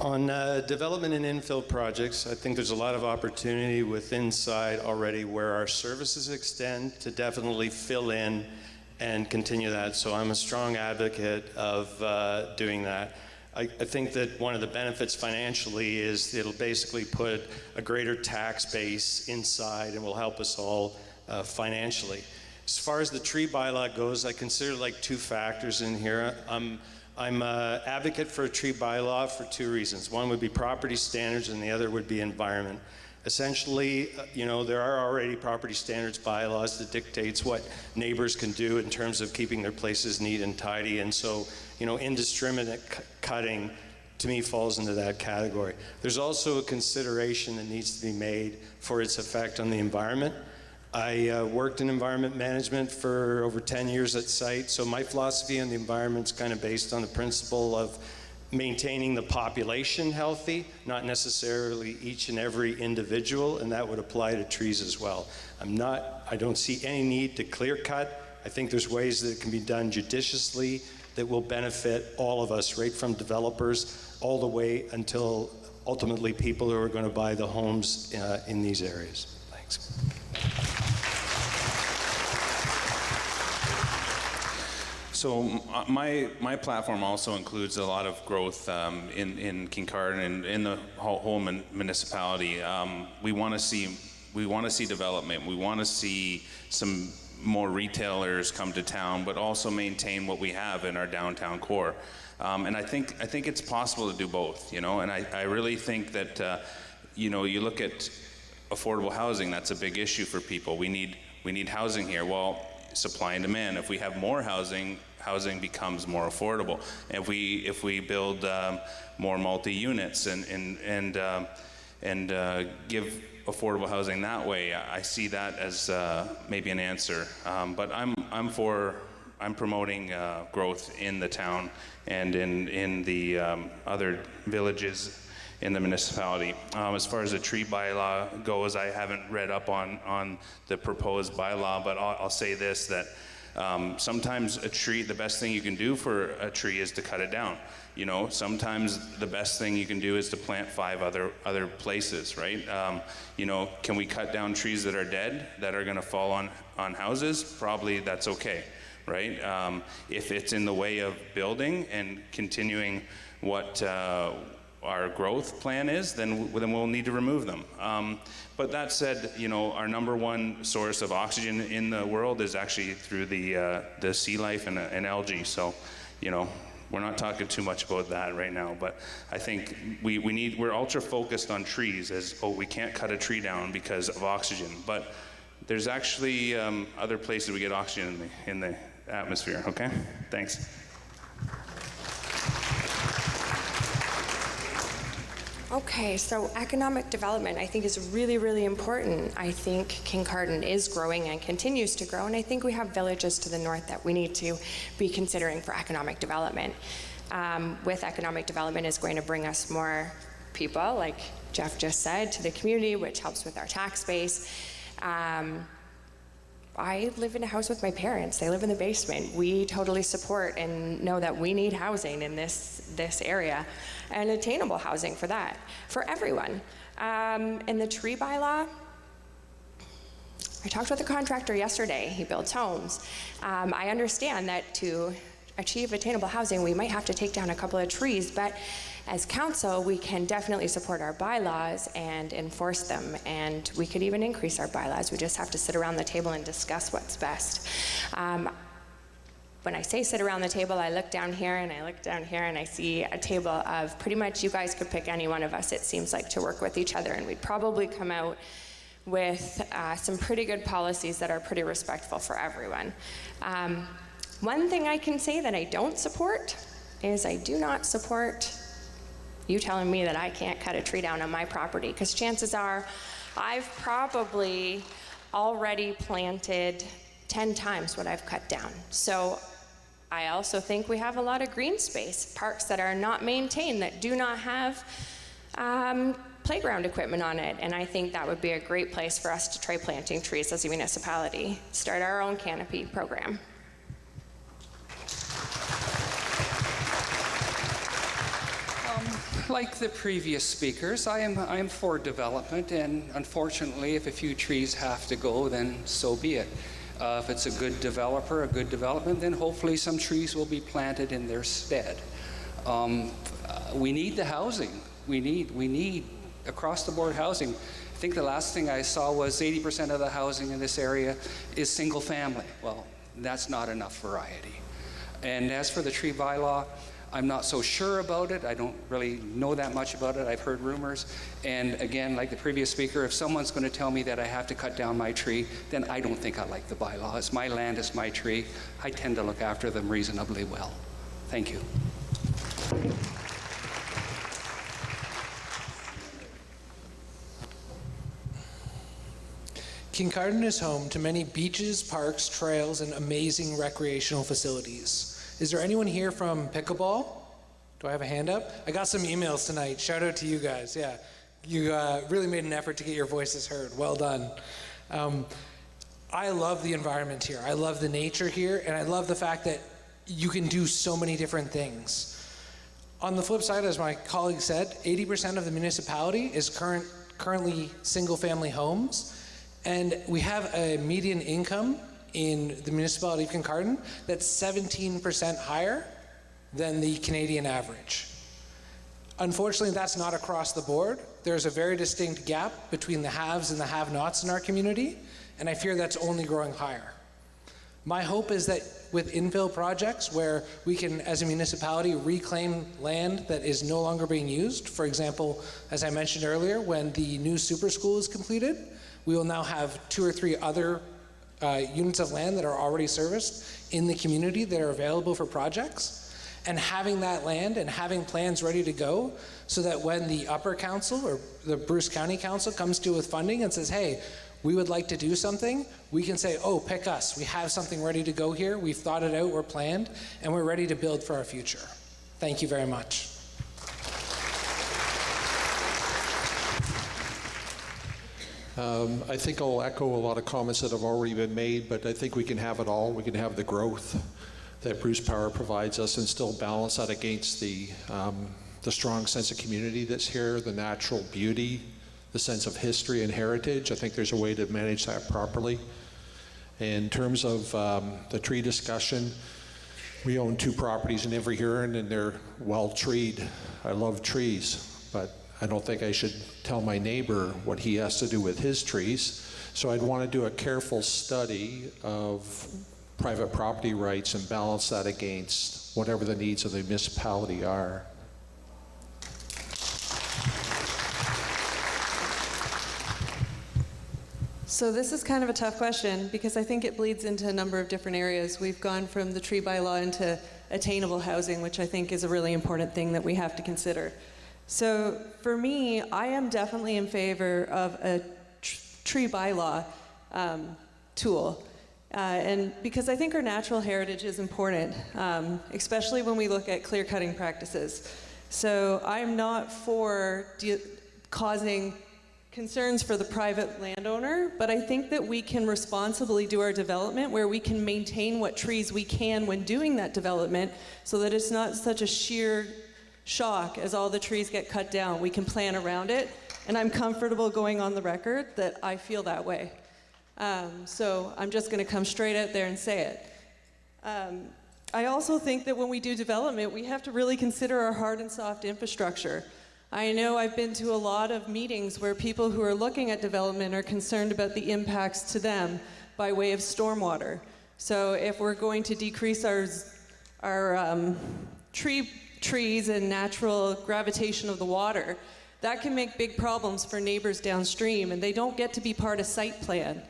On development and infill projects, I think there's a lot of opportunity with inside already where our services extend to definitely fill in and continue that. So I'm a strong advocate of doing that. I think that one of the benefits financially is it'll basically put a greater tax base inside and will help us all financially. As far as the tree bylaw goes, I consider like two factors in here. I'm an advocate for a tree bylaw for two reasons. One would be property standards and the other would be environment. Essentially, there are already property standards bylaws that dictates what neighbors can do in terms of keeping their places neat and tidy. And so, indiscriminate cutting to me falls into that category. There's also a consideration that needs to be made for its effect on the environment. I worked in environment management for over 10 years at site, so my philosophy on the environment is kind of based on the principle of maintaining the population healthy, not necessarily each and every individual, and that would apply to trees as well. I don't see any need to clear cut. I think there's ways that it can be done judiciously that will benefit all of us, right from developers all the way until ultimately people who are going to buy the homes in these areas. Thanks. So my platform also includes a lot of growth in Kincardine and in the whole municipality. We want to see development. We want to see some more retailers come to town, but also maintain what we have in our downtown core. And I think it's possible to do both. And I really think that you look at affordable housing. That's a big issue for people. We need housing here. Well, supply and demand. If we have more housing becomes more affordable. If we build more multi-units and give affordable housing that way, I see that as maybe an answer. But I'm promoting growth in the town and in the other villages in the municipality. As far as the tree bylaw goes, I haven't read up on the proposed bylaw, but I'll say this, that sometimes a tree, the best thing you can do for a tree is to cut it down. Sometimes the best thing you can do is to plant 5 other places, right? Can we cut down trees that are dead, that are gonna fall on houses? Probably that's okay, right? If it's in the way of building and continuing what our growth plan is, then we'll need to remove them. But that said, our number one source of oxygen in the world is actually through the sea life and algae. So, we're not talking too much about that right now. But I think we're ultra focused on trees as, we can't cut a tree down because of oxygen. But there's actually other places we get oxygen in the atmosphere. Okay, thanks. Okay, so economic development I think is really, really important. I think Kincardine is growing and continues to grow, and I think we have villages to the north that we need to be considering for economic development. With economic development is going to bring us more people, like Jeff just said, to the community, which helps with our tax base. I live in a house with my parents. They live in the basement. We totally support and know that we need housing in this area, and attainable housing for that, for everyone. In the tree bylaw, I talked with a contractor yesterday. He builds homes. I understand that to achieve attainable housing, we might have to take down a couple of trees, but as council, we can definitely support our bylaws and enforce them, and we could even increase our bylaws. We just have to sit around the table and discuss what's best. When I say sit around the table, I look down here and I look down here and I see a table of pretty much you guys could pick any one of us, it seems like, to work with each other, and we'd probably come out with some pretty good policies that are pretty respectful for everyone. One thing I can say that I don't support is I do not support you telling me that I can't cut a tree down on my property, because chances are I've probably already planted 10 times what I've cut down. So I also think we have a lot of green space, parks that are not maintained, that do not have playground equipment on it, and I think that would be a great place for us to try planting trees as a municipality, start our own canopy program. Like the previous speakers, I am for development, and unfortunately, if a few trees have to go, then so be it. If it's a good developer, a good development, then hopefully some trees will be planted in their stead. We need the housing. We need across the board housing. I think the last thing I saw was 80% of the housing in this area is single family. Well, that's not enough variety. And as for the tree bylaw, I'm not so sure about it. I don't really know that much about it. I've heard rumors. And again, like the previous speaker, if someone's going to tell me that I have to cut down my tree, then I don't think I like the bylaw. It's my land, it's my tree. I tend to look after them reasonably well. Thank you. Kincardine is home to many beaches, parks, trails, and amazing recreational facilities. Is there anyone here from pickleball? Do I have a hand up? I got some emails tonight. Shout out to you guys. Yeah, you really made an effort to get your voices heard. Well done. I love the environment here. I love the nature here, and I love the fact that you can do so many different things. On the flip side, as my colleague said, 80% of the municipality is currently single-family homes. And we have a median income in the municipality of Kincardine that's 17% higher than the Canadian average. Unfortunately, that's not across the board. There's a very distinct gap between the haves and the have-nots in our community, and I fear that's only growing higher. My hope is that with infill projects where we can, as a municipality, reclaim land that is no longer being used, for example, as I mentioned earlier, when the new super school is completed, we will now have 2 or 3 other units of land that are already serviced in the community that are available for projects. And having that land and having plans ready to go so that when the upper council or the Bruce County Council comes to with funding and says, hey, we would like to do something, we can say, oh, pick us. We have something ready to go here. We've thought it out, we're planned, and we're ready to build for our future. Thank you very much. I think I'll echo a lot of comments that have already been made, but I think we can have it all. We can have the growth that Bruce Power provides us and still balance that against the strong sense of community that's here, the natural beauty, the sense of history and heritage. I think there's a way to manage that properly. In terms of the tree discussion, we own 2 properties in Inverhuron and they're well treed. I love trees, but I don't think I should tell my neighbor what he has to do with his trees. So I'd want to do a careful study of private property rights and balance that against whatever the needs of the municipality are. So this is kind of a tough question because I think it bleeds into a number of different areas. We've gone from the tree bylaw into attainable housing, which I think is a really important thing that we have to consider. So for me, I am definitely in favor of a tree bylaw tool. And because I think our natural heritage is important, especially when we look at clear cutting practices. So I'm not for causing concerns for the private landowner, but I think that we can responsibly do our development where we can maintain what trees we can when doing that development so that it's not such a sheer shock as all the trees get cut down. We can plan around it, and I'm comfortable going on the record that I feel that way. So I'm just going to come straight out there and say it. I also think that when we do development, we have to really consider our hard and soft infrastructure. I know I've been to a lot of meetings where people who are looking at development are concerned about the impacts to them by way of stormwater. So if we're going to decrease our trees and natural gravitation of the water, that can make big problems for neighbors downstream, and they don't get to be part of site plan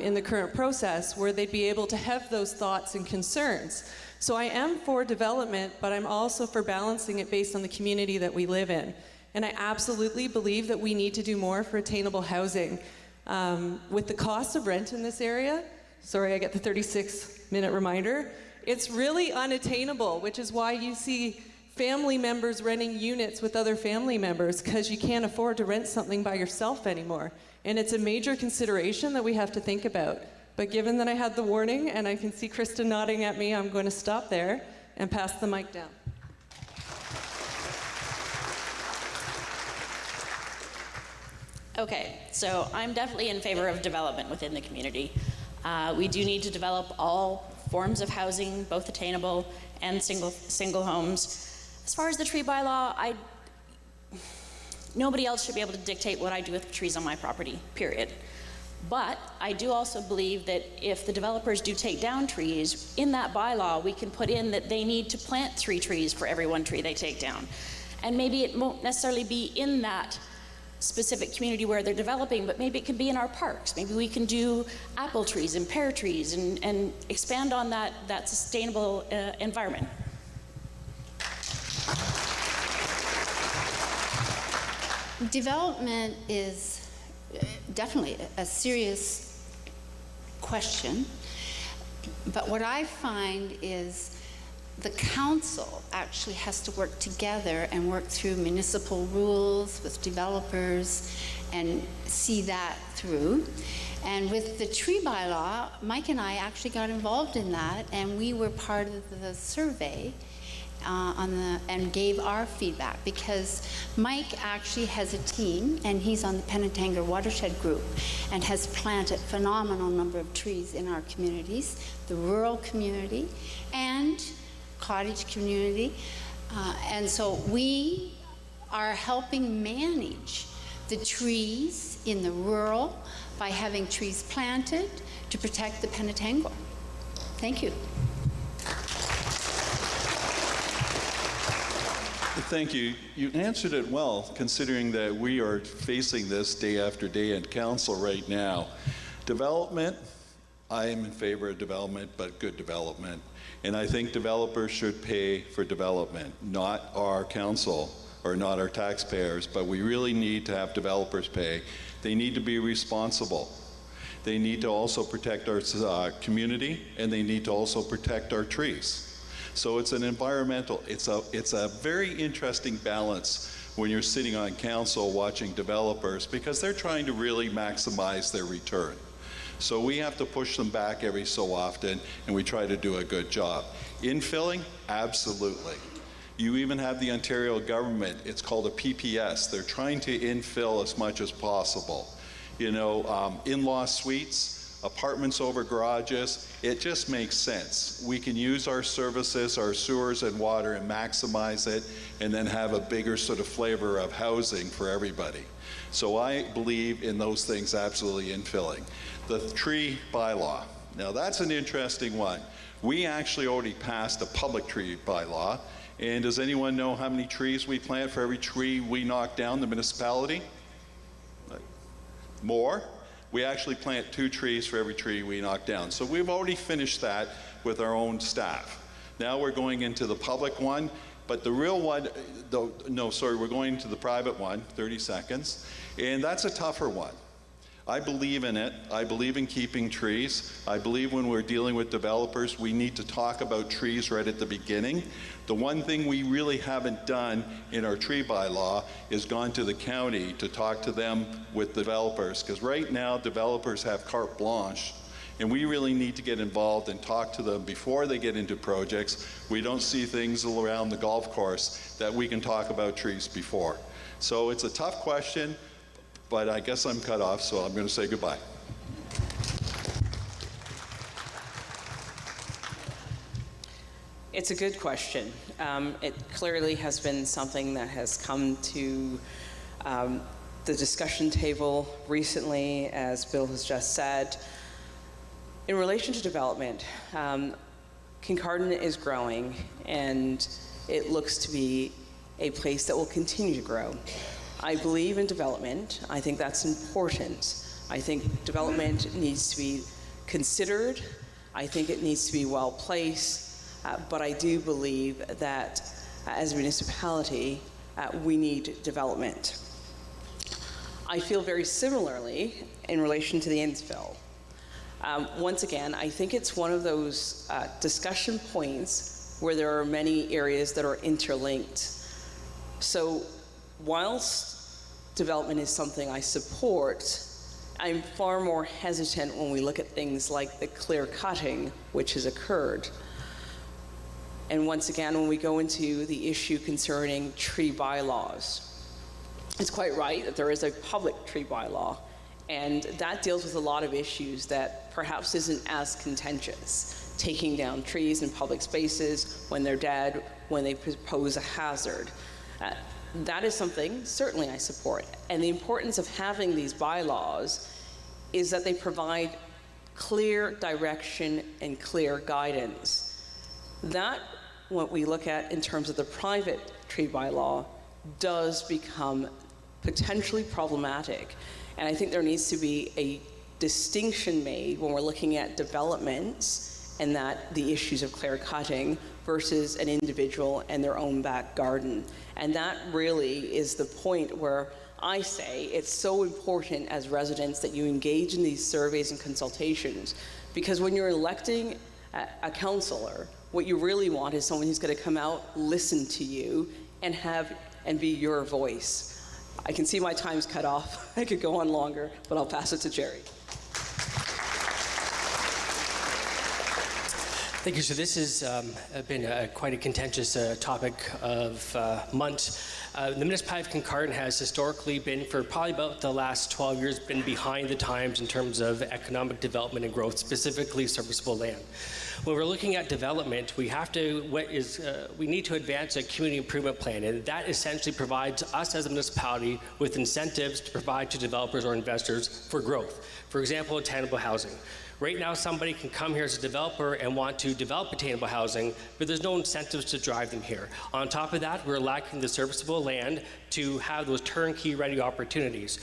in the current process where they'd be able to have those thoughts and concerns. So I am for development, but I'm also for balancing it based on the community that we live in. And I absolutely believe that we need to do more for attainable housing. With the cost of rent in this area, sorry, I get the 36-minute reminder, it's really unattainable, which is why you see family members renting units with other family members because you can't afford to rent something by yourself anymore. And it's a major consideration that we have to think about. But given that I had the warning and I can see Krista nodding at me, I'm going to stop there and pass the mic down. Okay, so I'm definitely in favor of development within the community. We do need to develop all forms of housing, both attainable and single homes. As far as the tree bylaw, nobody else should be able to dictate what I do with trees on my property, period. But I do also believe that if the developers do take down trees, in that bylaw we can put in that they need to plant 3 trees for every 1 tree they take down. And maybe it won't necessarily be in that specific community where they're developing, but maybe it can be in our parks. Maybe we can do apple trees and pear trees and expand on that sustainable environment. Development is definitely a serious question, but what I find is the council actually has to work together and work through municipal rules with developers and see that through. And with the tree bylaw, Mike and I actually got involved in that, and we were part of the survey and gave our feedback, because Mike actually has a team, and he's on the Penetanga Watershed Group and has planted phenomenal number of trees in our communities, the rural community and cottage community. And so we are helping manage the trees in the rural by having trees planted to protect the Penetanga. Thank you. Thank you. You answered it well, considering that we are facing this day after day in council right now. Development, I am in favor of development, but good development. And I think developers should pay for development, not our council or not our taxpayers, but we really need to have developers pay. They need to be responsible. They need to also protect our community, and they need to also protect our trees. So it's an environmental, it's a very interesting balance when you're sitting on council watching developers, because they're trying to really maximize their return. So we have to push them back every so often, and we try to do a good job. Infilling, absolutely. You even have the Ontario government, it's called a PPS. They're trying to infill as much as possible. You know, in-law suites, apartments over garages, it just makes sense. We can use our services, our sewers and water, and maximize it, and then have a bigger sort of flavor of housing for everybody. So I believe in those things absolutely infilling. The tree bylaw. Now that's an interesting one. We actually already passed a public tree bylaw, and does anyone know how many trees we plant for every tree we knock down, the municipality? More? We actually plant 2 trees for every tree we knock down. So we've already finished that with our own staff. Now we're going into the public one, but the real one, we're going to the private one, 30 seconds, and that's a tougher one. I believe in it. I believe in keeping trees. I believe when we're dealing with developers, we need to talk about trees right at the beginning. The one thing we really haven't done in our tree bylaw is gone to the county to talk to them with developers, because right now developers have carte blanche, and we really need to get involved and talk to them before they get into projects. We don't see things around the golf course that we can talk about trees before. So it's a tough question, but I guess I'm cut off, so I'm going to say goodbye. It's a good question. It clearly has been something that has come to the discussion table recently, as Bill has just said. In relation to development, Kincardine is growing, and it looks to be a place that will continue to grow. I believe in development. I think that's important. I think development needs to be considered. I think it needs to be well placed. But I do believe that as a municipality, we need development. I feel very similarly in relation to the infill. Once again, I think it's one of those discussion points where there are many areas that are interlinked. So whilst development is something I support, I'm far more hesitant when we look at things like the clear cutting which has occurred. And once again, when we go into the issue concerning tree bylaws, it's quite right that there is a public tree bylaw And that deals with a lot of issues that perhaps isn't as contentious. Taking down trees in public spaces when they're dead, when they pose a hazard. That is something certainly I support. And the importance of having these bylaws is that they provide clear direction and clear guidance. That, what we look at in terms of the private tree bylaw, does become potentially problematic. And I think there needs to be a distinction made when we're looking at developments and that the issues of clear cutting versus an individual and their own back garden. And that really is the point where I say it's so important as residents that you engage in these surveys and consultations, because when you're electing a councillor, what you really want is someone who's going to come out, listen to you, and be your voice. I can see my time's cut off. I could go on longer, but I'll pass it to Jerry. Thank you. So this has been quite a contentious topic of months. The municipality of Kincardine has historically been, for probably about the last 12 years, been behind the times in terms of economic development and growth, specifically serviceable land. When we're looking at development, we need to advance a community improvement plan, and that essentially provides us as a municipality with incentives to provide to developers or investors for growth. For example, attainable housing. Right now, somebody can come here as a developer and want to develop attainable housing, but there's no incentives to drive them here. On top of that, we're lacking the serviceable land to have those turnkey ready opportunities.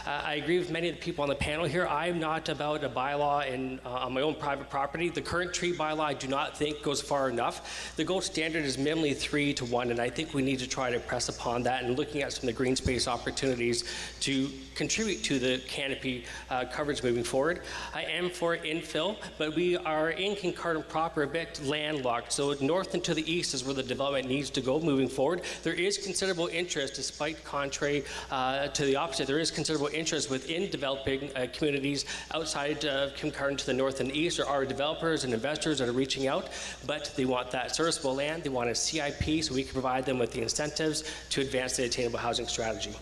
I agree with many of the people on the panel here. I'm not about a bylaw on my own private property. The current tree bylaw I do not think goes far enough. The gold standard is minimally 3:1, and I think we need to try to press upon that and looking at some of the green space opportunities to contribute to the canopy coverage moving forward. I am for infill, but we are in Kincardine proper a bit landlocked, so north and to the east is where the development needs to go moving forward. There is considerable interest, despite contrary to the opposite, there is considerable interest within developing communities outside of Kincardine to the north and east. There are developers and investors that are reaching out, but they want that serviceable land, they want a CIP, so we can provide them with the incentives to advance the attainable housing strategy.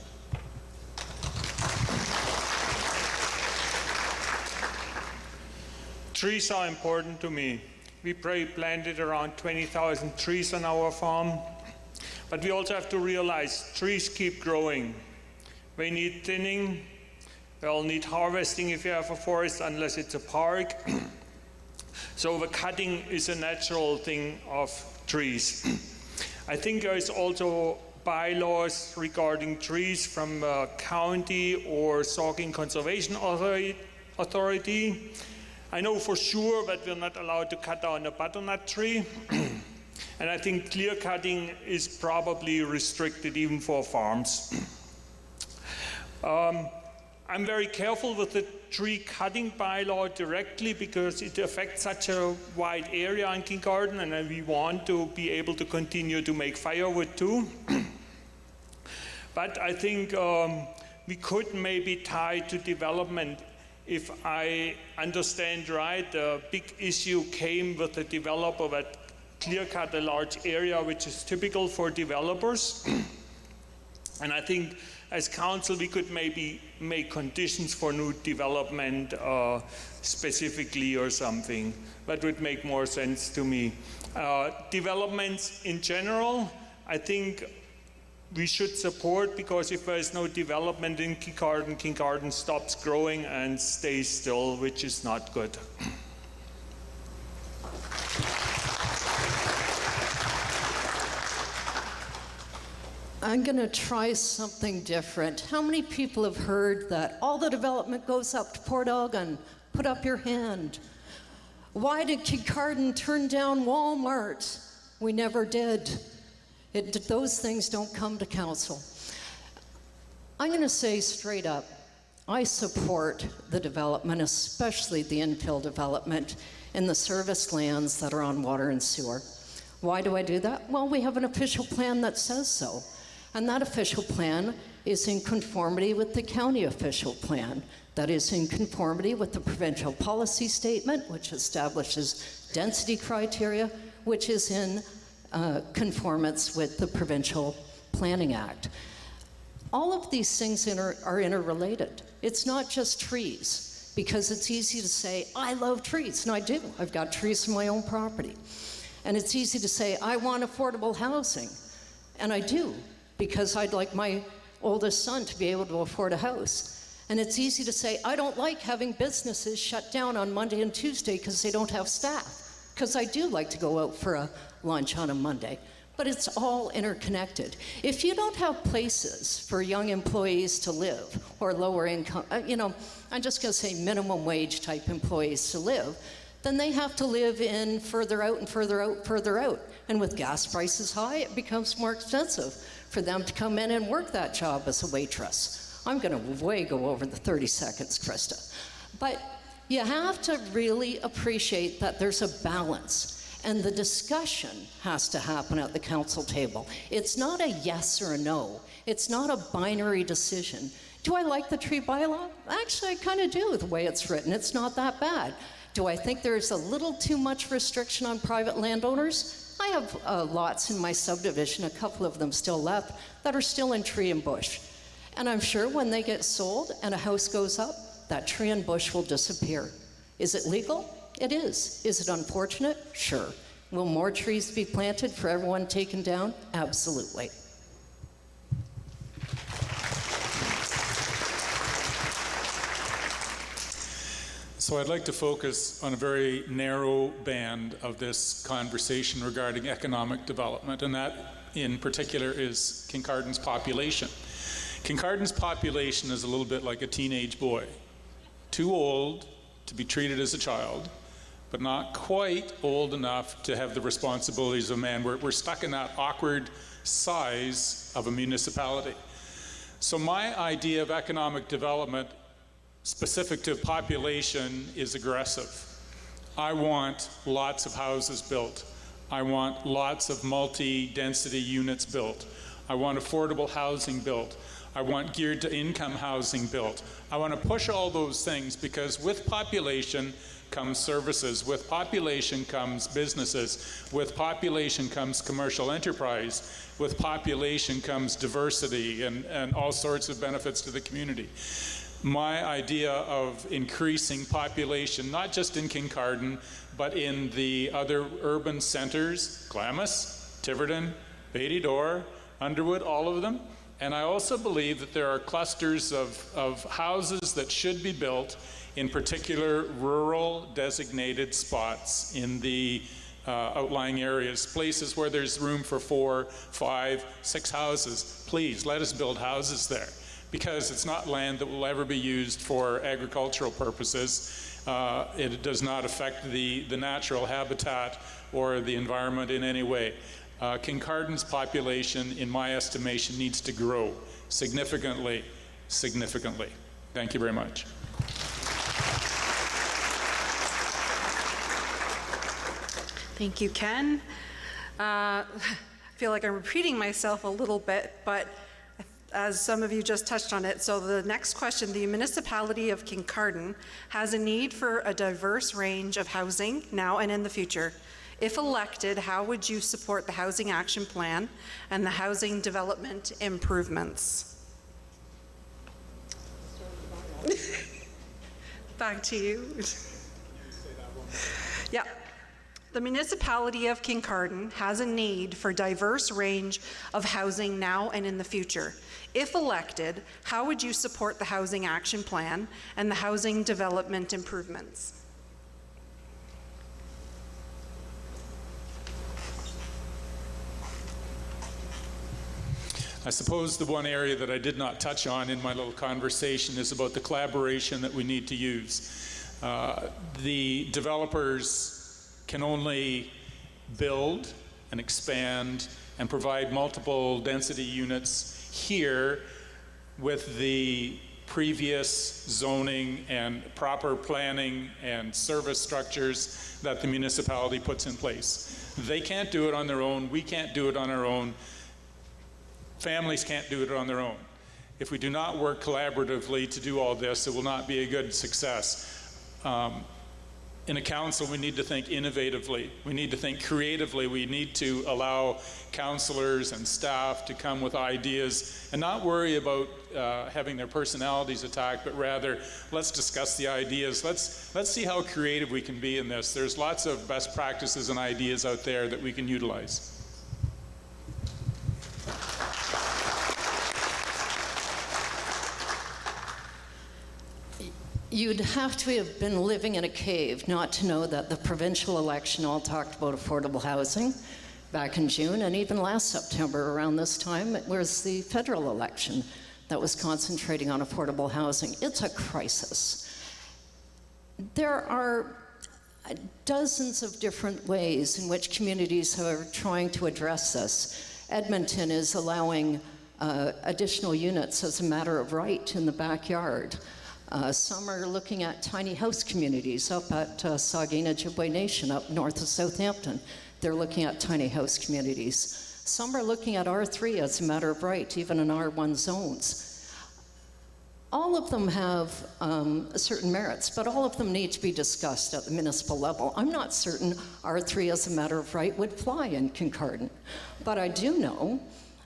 Trees are important to me. We planted around 20,000 trees on our farm, but we also have to realize trees keep growing. They need thinning, they'll need harvesting if you have a forest, unless it's a park. So the cutting is a natural thing of trees. I think there is also bylaws regarding trees from county or Saugeen Conservation Authority. I know for sure that we're not allowed to cut down a butternut tree. And I think clear cutting is probably restricted even for farms. I'm very careful with the tree cutting bylaw directly because it affects such a wide area in Kincardine, and we want to be able to continue to make firewood too. But I think we could maybe tie to development. If I understand right, the big issue came with the developer that clear-cut a large area, which is typical for developers. And I think as council, we could maybe make conditions for new development specifically or something. That would make more sense to me. Developments in general, I think we should support, because if there is no development in Kincardine, Kincardine stops growing and stays still, which is not good. I'm going to try something different. How many people have heard that all the development goes up to Port Elgin? Put up your hand. Why did Kincardine turn down Walmart? We never did. Those things don't come to council. I'm going to say straight up, I support the development, especially the infill development in the service lands that are on water and sewer. Why do I do that? Well, we have an official plan that says so. And that official plan is in conformity with the county official plan. That is in conformity with the provincial policy statement, which establishes density criteria, which is in conformance with the Provincial Planning Act. All of these things are interrelated. It's not just trees, because it's easy to say, I love trees, and I do. I've got trees on my own property. And it's easy to say, I want affordable housing, and I do, because I'd like my oldest son to be able to afford a house. And it's easy to say, I don't like having businesses shut down on Monday and Tuesday because they don't have staff, because I do like to go out for a lunch on a Monday. But it's all interconnected. If you don't have places for young employees to live, or lower income, I'm just going to say minimum wage type employees to live, then they have to live in further out and further out, further out. And with gas prices high, it becomes more expensive for them to come in and work that job as a waitress. I'm going to way go over the 30 seconds, Krista. But you have to really appreciate that there's a balance. And the discussion has to happen at the council table. It's not a yes or a no. It's not a binary decision. Do I like the tree bylaw? Actually, I kind of do the way it's written. It's not that bad. Do I think there's a little too much restriction on private landowners? I have lots in my subdivision, a couple of them still left, that are still in tree and bush. And I'm sure when they get sold and a house goes up, that tree and bush will disappear. Is it legal? It is. Is it unfortunate? Sure. Will more trees be planted for everyone taken down? Absolutely. So I'd like to focus on a very narrow band of this conversation regarding economic development, and that in particular is Kincardines population. Kincardines population is a little bit like a teenage boy. Too old to be treated as a child, but not quite old enough to have the responsibilities of a man. We're stuck in that awkward size of a municipality. So my idea of economic development specific to population is aggressive. I want lots of houses built. I want lots of multi-density units built. I want affordable housing built. I want geared to income housing built. I want to push all those things because with population comes services. With population comes businesses. With population comes commercial enterprise. With population comes diversity and all sorts of benefits to the community. My idea of increasing population, not just in Kincardine, but in the other urban centers, Glamis, Tiverton, Beatty-Dore, Underwood, all of them. And I also believe that there are clusters of houses that should be built in particular rural designated spots in the outlying areas, places where there's room for 4, 5, 6 houses. Please, let us build houses there, because it's not land that will ever be used for agricultural purposes. It does not affect the natural habitat or the environment in any way. Kincardines population, in my estimation, needs to grow significantly, significantly. Thank you very much. Thank you, Ken. I feel like I'm repeating myself a little bit, but as some of you just touched on it, so the next question, the municipality of Kincardine has a need for a diverse range of housing now and in the future. If elected, how would you support the Housing Action Plan and the housing development improvements? Back to you. Yeah. The municipality of Kincardine has a need for diverse range of housing now and in the future. If elected, how would you support the Housing Action Plan and the housing development improvements? I suppose the one area that I did not touch on in my little conversation is about the collaboration that we need to use. The developers can only build and expand and provide multiple density units here with the previous zoning and proper planning and service structures that the municipality puts in place. They can't do it on their own. We can't do it on our own. Families can't do it on their own. If we do not work collaboratively to do all this, it will not be a good success. in a council, we need to think innovatively. We need to think creatively. We need to allow councillors and staff to come with ideas and not worry about having their personalities attacked, but rather let's discuss the ideas. Let's see how creative we can be in this. There's lots of best practices and ideas out there that we can utilize. You'd have to have been living in a cave not to know that the provincial election all talked about affordable housing back in June, and even last September around this time, it was the federal election that was concentrating on affordable housing. It's a crisis. There are dozens of different ways in which communities are trying to address this. Edmonton is allowing additional units as a matter of right in the backyard. Some are looking at tiny house communities up at Saugeen Ojibwe Nation up north of Southampton. They're looking at tiny house communities. Some are looking at R3 as a matter of right, even in R1 zones. All of them have certain merits, but all of them need to be discussed at the municipal level. I'm not certain R3 as a matter of right would fly in Kincardine, but I do know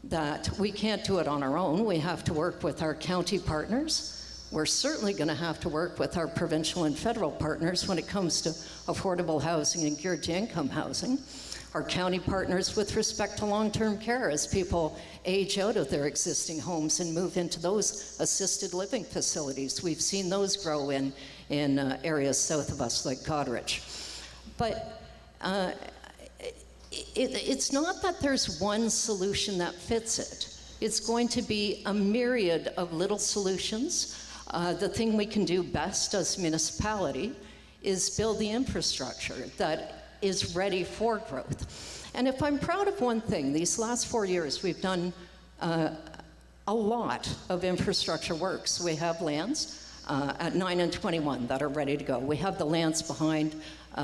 that we can't do it on our own. We have to work with our county partners. We're certainly going to have to work with our provincial and federal partners when it comes to affordable housing and geared to income housing. Our county partners with respect to long-term care as people age out of their existing homes and move into those assisted living facilities. We've seen those grow in areas south of us like Goderich. But it's not that there's one solution that fits it. It's going to be a myriad of little solutions. The thing we can do best as a municipality is build the infrastructure that is ready for growth. And if I'm proud of one thing, these last 4 years we've done a lot of infrastructure works. We have lands at 9 and 21 that are ready to go. We have the lands behind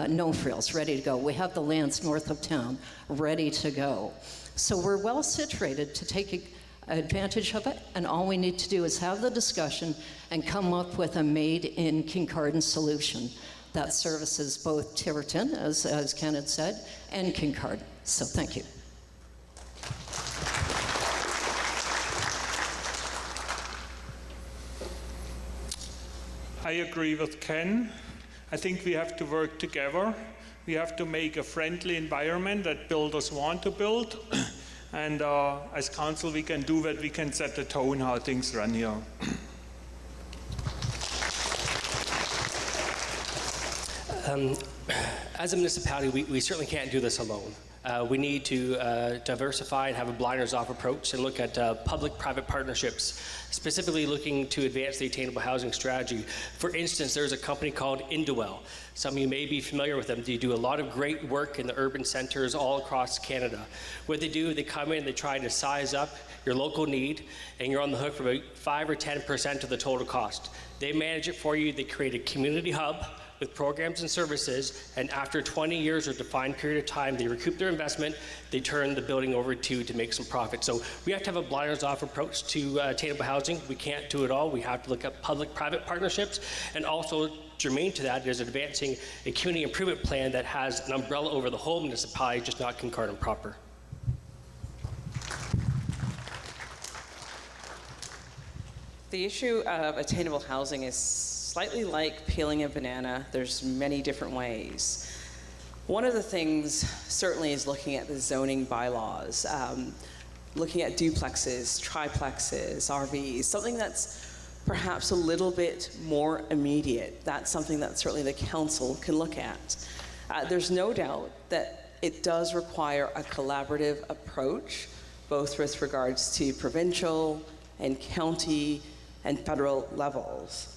No Frills ready to go. We have the lands north of town ready to go. So we're well situated to take advantage of it, and all we need to do is have the discussion and come up with a made-in Kincardine solution that services both Tiverton, as Ken had said, and Kincardine. So thank you. I agree with Ken. I think we have to work together. We have to make a friendly environment that builders want to build. And as council, we can do that. We can set the tone how things run here. As a municipality, we certainly can't do this alone. We need to diversify and have a blinders-off approach and look at public-private partnerships, specifically looking to advance the attainable housing strategy. For instance, there's a company called Indwell. Some of you may be familiar with them. They do a lot of great work in the urban centers all across Canada. What they do, they come in, they try to size up your local need, and you're on the hook for about 5 or 10% of the total cost. They manage it for you. They create a community hub with programs and services, and after 20 years or a defined period of time, they recoup their investment, they turn the building over to make some profit. So we have to have a blinders-off approach to attainable housing. We can't do it all. We have to look at public-private partnerships, and also germane to that is advancing a community improvement plan that has an umbrella over the whole municipality, just not Kincardine proper. The issue of attainable housing is slightly like peeling a banana. There's many different ways. One of the things certainly is looking at the zoning bylaws, looking at duplexes, triplexes, RVs, something that's perhaps a little bit more immediate. That's something that certainly the council can look at. There's no doubt that it does require a collaborative approach, both with regards to provincial and county and federal levels.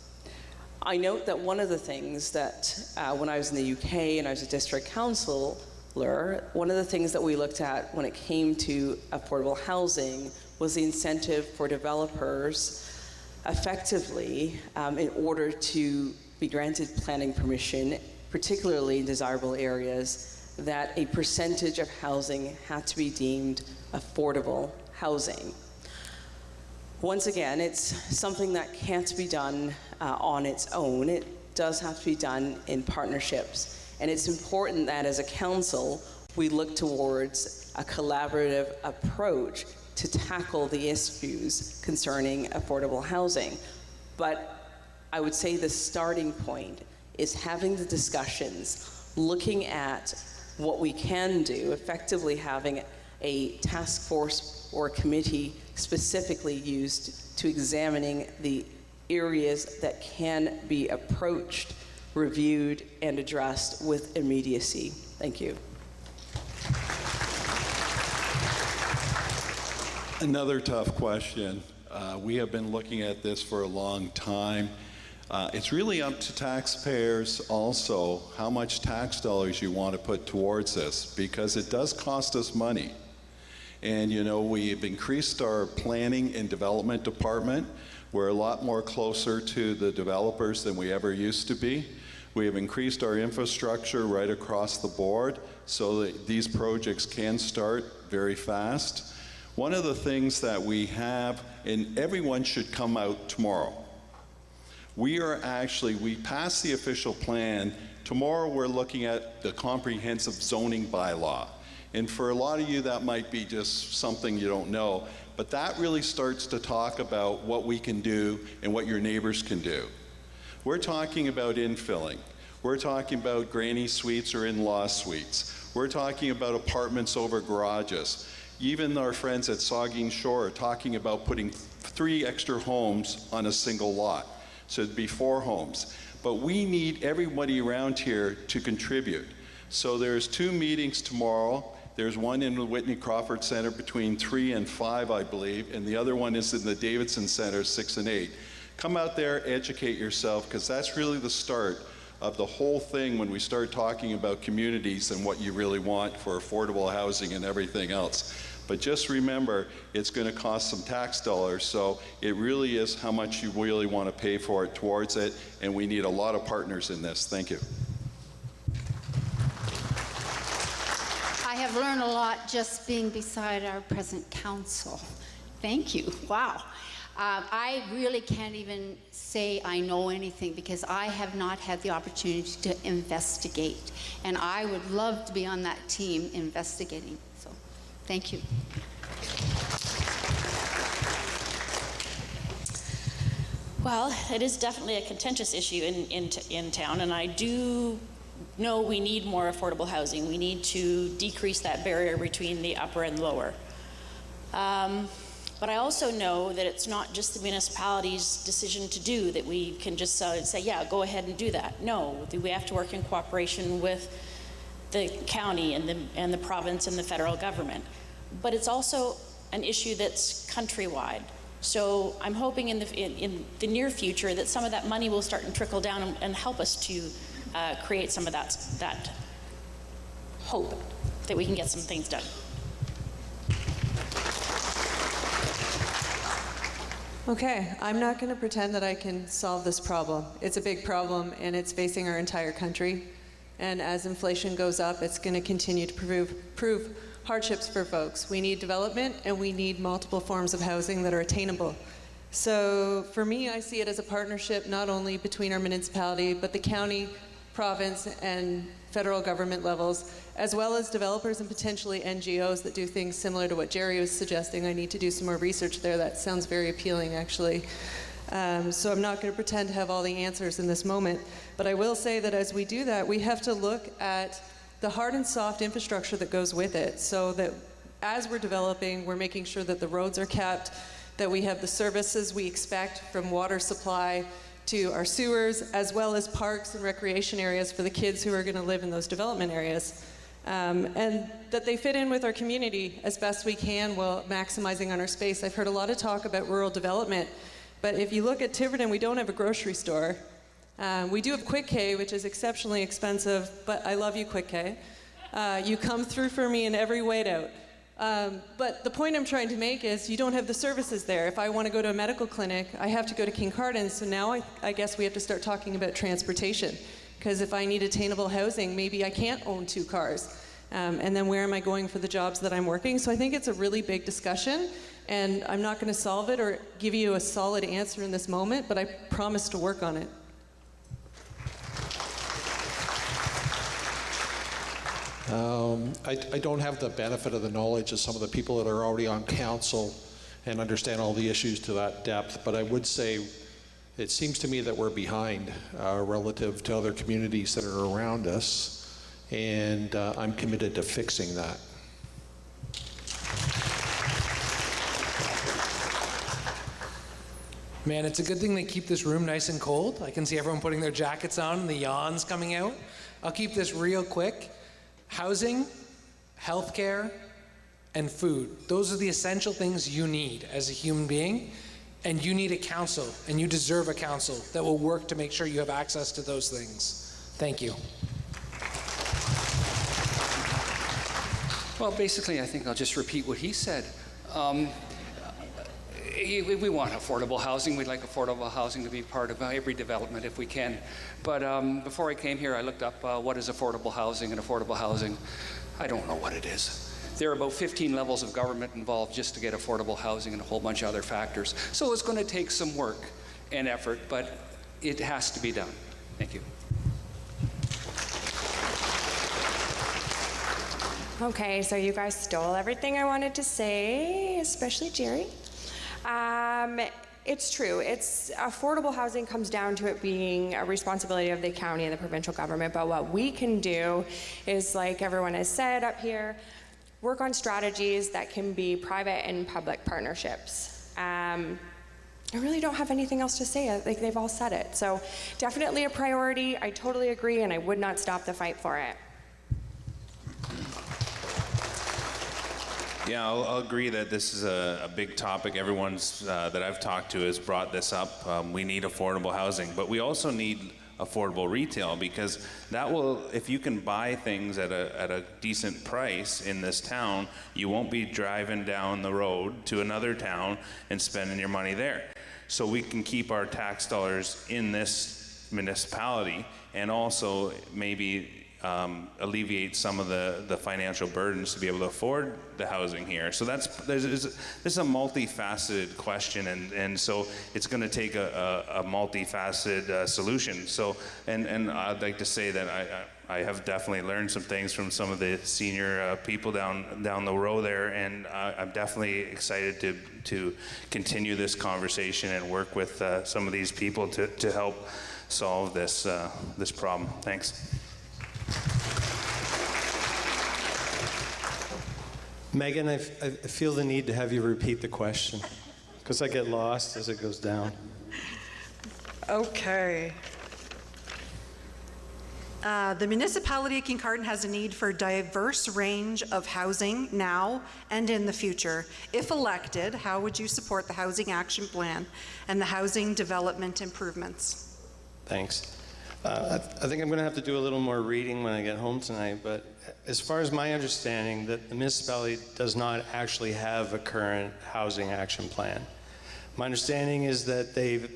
I note that one of the things that when I was in the UK and I was a district councillor, one of the things that we looked at when it came to affordable housing was the incentive for developers effectively in order to be granted planning permission, particularly in desirable areas, that a percentage of housing had to be deemed affordable housing. Once again, it's something that can't be done on its own. does have to be done in partnerships. And it's important that as a council, we look towards a collaborative approach to tackle the issues concerning affordable housing. But I would say the starting point is having the discussions, looking at what we can do, effectively having a task force or a committee specifically used to examining the areas that can be approached, reviewed, and addressed with immediacy. Thank you. Another tough question. We have been looking at this for a long time. It's really up to taxpayers also how much tax dollars you want to put towards this, because it does cost us money. And you know, we've increased our planning and development department. We're a lot more closer to the developers than we ever used to be. We have increased our infrastructure right across the board so that these projects can start very fast. One of the things that we have, and everyone should come out tomorrow. We passed the official plan. Tomorrow we're looking at the comprehensive zoning bylaw. And for a lot of you, that might be just something you don't know, but that really starts to talk about what we can do and what your neighbors can do. We're talking about infilling. We're talking about granny suites or in-law suites. We're talking about apartments over garages. Even our friends at Saugeen Shore are talking about putting 3 extra homes on a single lot. So it'd be 4 homes. But we need everybody around here to contribute. So there's 2 meetings tomorrow. There's one in the Whitney Crawford Center between 3 and 5, I believe, and the other one is in the Davidson Center, 6 and 8. Come out there, educate yourself, because that's really the start of the whole thing when we start talking about communities and what you really want for affordable housing and everything else. But just remember, it's going to cost some tax dollars, so it really is how much you really want to pay for it towards it, and we need a lot of partners in this. Thank you. I have learned a lot just being beside our present council. Thank you. Wow. I really can't even say I know anything because I have not had the opportunity to investigate. And I would love to be on that team investigating. So thank you. Well, it is definitely a contentious issue in town, and I do know we need more affordable housing. We need to decrease that barrier between the upper and lower. But I also know that it's not just the municipality's decision to do, that we can just say, yeah, go ahead and do that. No, we have to work in cooperation with the county and the province and the federal government. But it's also an issue that's countrywide. So I'm hoping in the near future that some of that money will start to trickle down and help us to create some of that hope that we can get some things done. Okay, I'm not going to pretend that I can solve this problem. It's a big problem, and it's facing our entire country. And as inflation goes up, it's going to continue to prove hardships for folks. We need development, and we need multiple forms of housing that are attainable. So for me, I see it as a partnership not only between our municipality, but the county, province, and federal government levels, as well as developers and potentially NGOs that do things similar to what Jerry was suggesting. I need to do some more research there. That sounds very appealing, actually. So I'm not going to pretend to have all the answers in this moment, but I will say that as we do that, we have to look at the hard and soft infrastructure that goes with it, so that as we're developing, we're making sure that the roads are kept, that we have the services we expect from water supply to our sewers, as well as parks and recreation areas for the kids who are going to live in those development areas. And that they fit in with our community as best we can while maximizing on our space. I've heard a lot of talk about rural development, but if you look at Tiverton, we don't have a grocery store. We do have Quick K, which is exceptionally expensive, but I love you, Quick K. You come through for me in every way out. But the point I'm trying to make is you don't have the services there. If I want to go to a medical clinic, I have to go to Kincardine, so now I guess we have to start talking about transportation. Because if I need attainable housing, maybe I can't own 2 cars. And then where am I going for the jobs that I'm working? So I think it's a really big discussion, and I'm not going to solve it or give you a solid answer in this moment, but I promise to work on it. I don't have the benefit of the knowledge of some of the people that are already on council and understand all the issues to that depth, but I would say it seems to me that we're behind relative to other communities that are around us, and I'm committed to fixing that. Man, it's a good thing they keep this room nice and cold. I can see everyone putting their jackets on and the yawns coming out. I'll keep this real quick. Housing, healthcare, and food. Those are the essential things you need as a human being, and you need a council, and you deserve a council that will work to make sure you have access to those things. Thank you. Well, basically, I think I'll just repeat what he said. We want affordable housing. We'd like affordable housing to be part of every development if we can. But before I came here, I looked up what is affordable housing, and affordable housing, I don't know what it is. There are about 15 levels of government involved just to get affordable housing and a whole bunch of other factors. So it's going to take some work and effort, but it has to be done. Thank you. Okay, so you guys stole everything I wanted to say, especially Jerry. It's true. It's affordable housing comes down to it being a responsibility of the county and the provincial government, but what we can do is, like everyone has said up here, work on strategies that can be private and public partnerships. I really don't have anything else to say. I think they've all said it. So definitely a priority. I totally agree, and I would not stop the fight for it. Yeah, I'll agree that this is a big topic. Everyone's that I've talked to has brought this up. We need affordable housing, but we also need affordable retail, because that will, if you can buy things at a decent price in this town, you won't be driving down the road to another town and spending your money there. So we can keep our tax dollars in this municipality and also maybe alleviate some of the financial burdens to be able to afford the housing here. So this is a multifaceted question, and so it's going to take a multifaceted solution. So, and I'd like to say that I have definitely learned some things from some of the senior people down the row there, and I'm definitely excited to continue this conversation and work with some of these people to help solve this problem. Thanks. Megan, I feel the need to have you repeat the question because I get lost as it goes down. Okay. The municipality of Kincardine has a need for a diverse range of housing now and in the future. If elected, how would you support the Housing Action Plan and the housing development improvements? Thanks. I think I'm going to have to do a little more reading when I get home tonight, but as far as my understanding, that the municipality does not actually have a current housing action plan. My understanding is that they've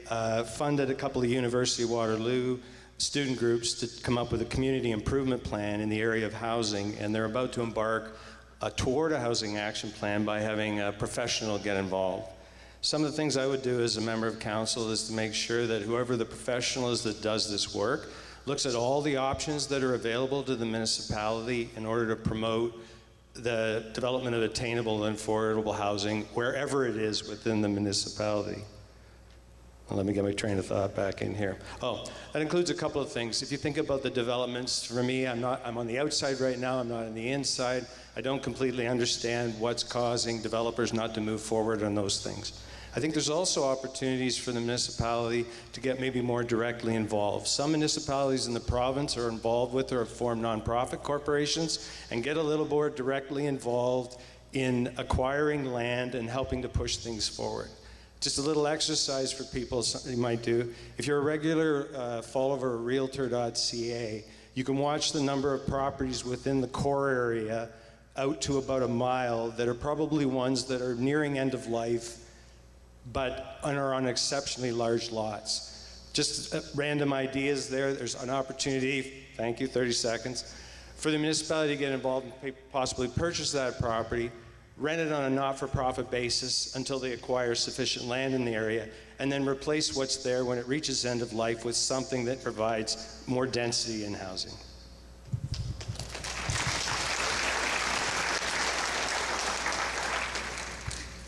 funded a couple of University of Waterloo student groups to come up with a community improvement plan in the area of housing, and they're about to embark toward a housing action plan by having a professional get involved. Some of the things I would do as a member of council is to make sure that whoever the professional is that does this work looks at all the options that are available to the municipality in order to promote the development of attainable and affordable housing wherever it is within the municipality. Well, let me get my train of thought back in here. Oh, that includes a couple of things. If you think about the developments, for me, I'm on the outside right now, I'm not on the inside. I don't completely understand what's causing developers not to move forward on those things. I think there's also opportunities for the municipality to get maybe more directly involved. Some municipalities in the province are involved with or have formed nonprofit corporations and get a little more directly involved in acquiring land and helping to push things forward. Just a little exercise for people you might do. If you're a regular follower of Realtor.ca, you can watch the number of properties within the core area out to about a mile that are probably ones that are nearing end of life but are on exceptionally large lots. Just random ideas there. There's an opportunity, thank you, 30 seconds, for the municipality to get involved and possibly purchase that property, rent it on a not-for-profit basis until they acquire sufficient land in the area, and then replace what's there when it reaches end of life with something that provides more density in housing.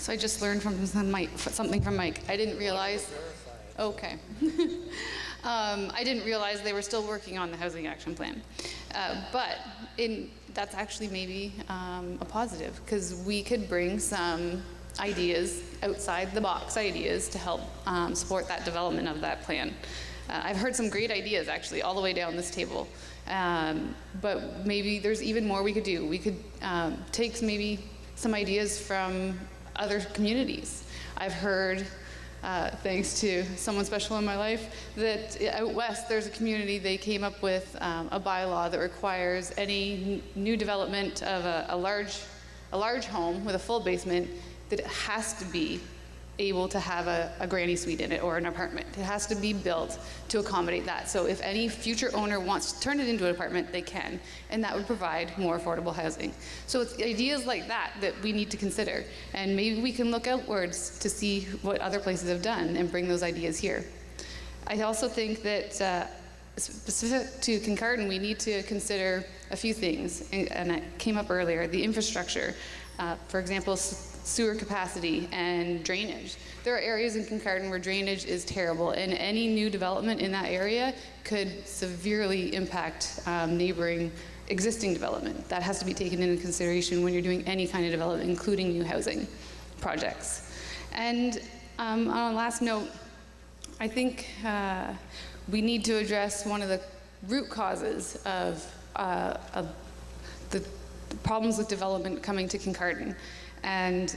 So I just learned from something from Mike. I didn't realize. Okay. I didn't realize they were still working on the housing action plan. But that's actually maybe a positive, because we could bring some ideas, outside the box ideas, to help support that development of that plan. I've heard some great ideas actually all the way down this table. But maybe there's even more we could do. We could take maybe some ideas from other communities. I've heard, thanks to someone special in my life, that out west there's a community, they came up with a bylaw that requires any new development of a large home with a full basement, that it has to be able to have a granny suite in it or an apartment. It has to be built to accommodate that. So if any future owner wants to turn it into an apartment, they can, and that would provide more affordable housing. So it's ideas like that that we need to consider, and maybe we can look outwards to see what other places have done and bring those ideas here. I also think that specific to Kincardine, we need to consider a few things, and it came up earlier, the infrastructure. For example, sewer capacity and drainage. There are areas in Kincardine where drainage is terrible, and any new development in that area could severely impact neighboring existing development. That has to be taken into consideration when you're doing any kind of development, including new housing projects. And on a last note, I think we need to address one of the root causes of the problems with development coming to Kincardine. And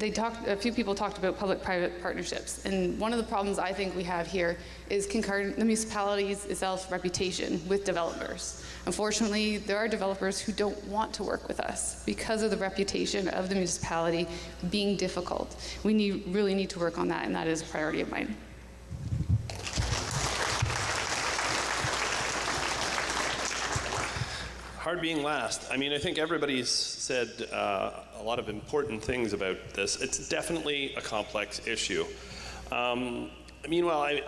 a few people talked about public-private partnerships. And one of the problems I think we have here is Kincardine, the municipality's itself reputation with developers. Unfortunately, there are developers who don't want to work with us because of the reputation of the municipality being difficult. We really need to work on that, and that is a priority of mine. Hard being last. I mean, I think everybody's said a lot of important things about this. It's definitely a complex issue. Meanwhile,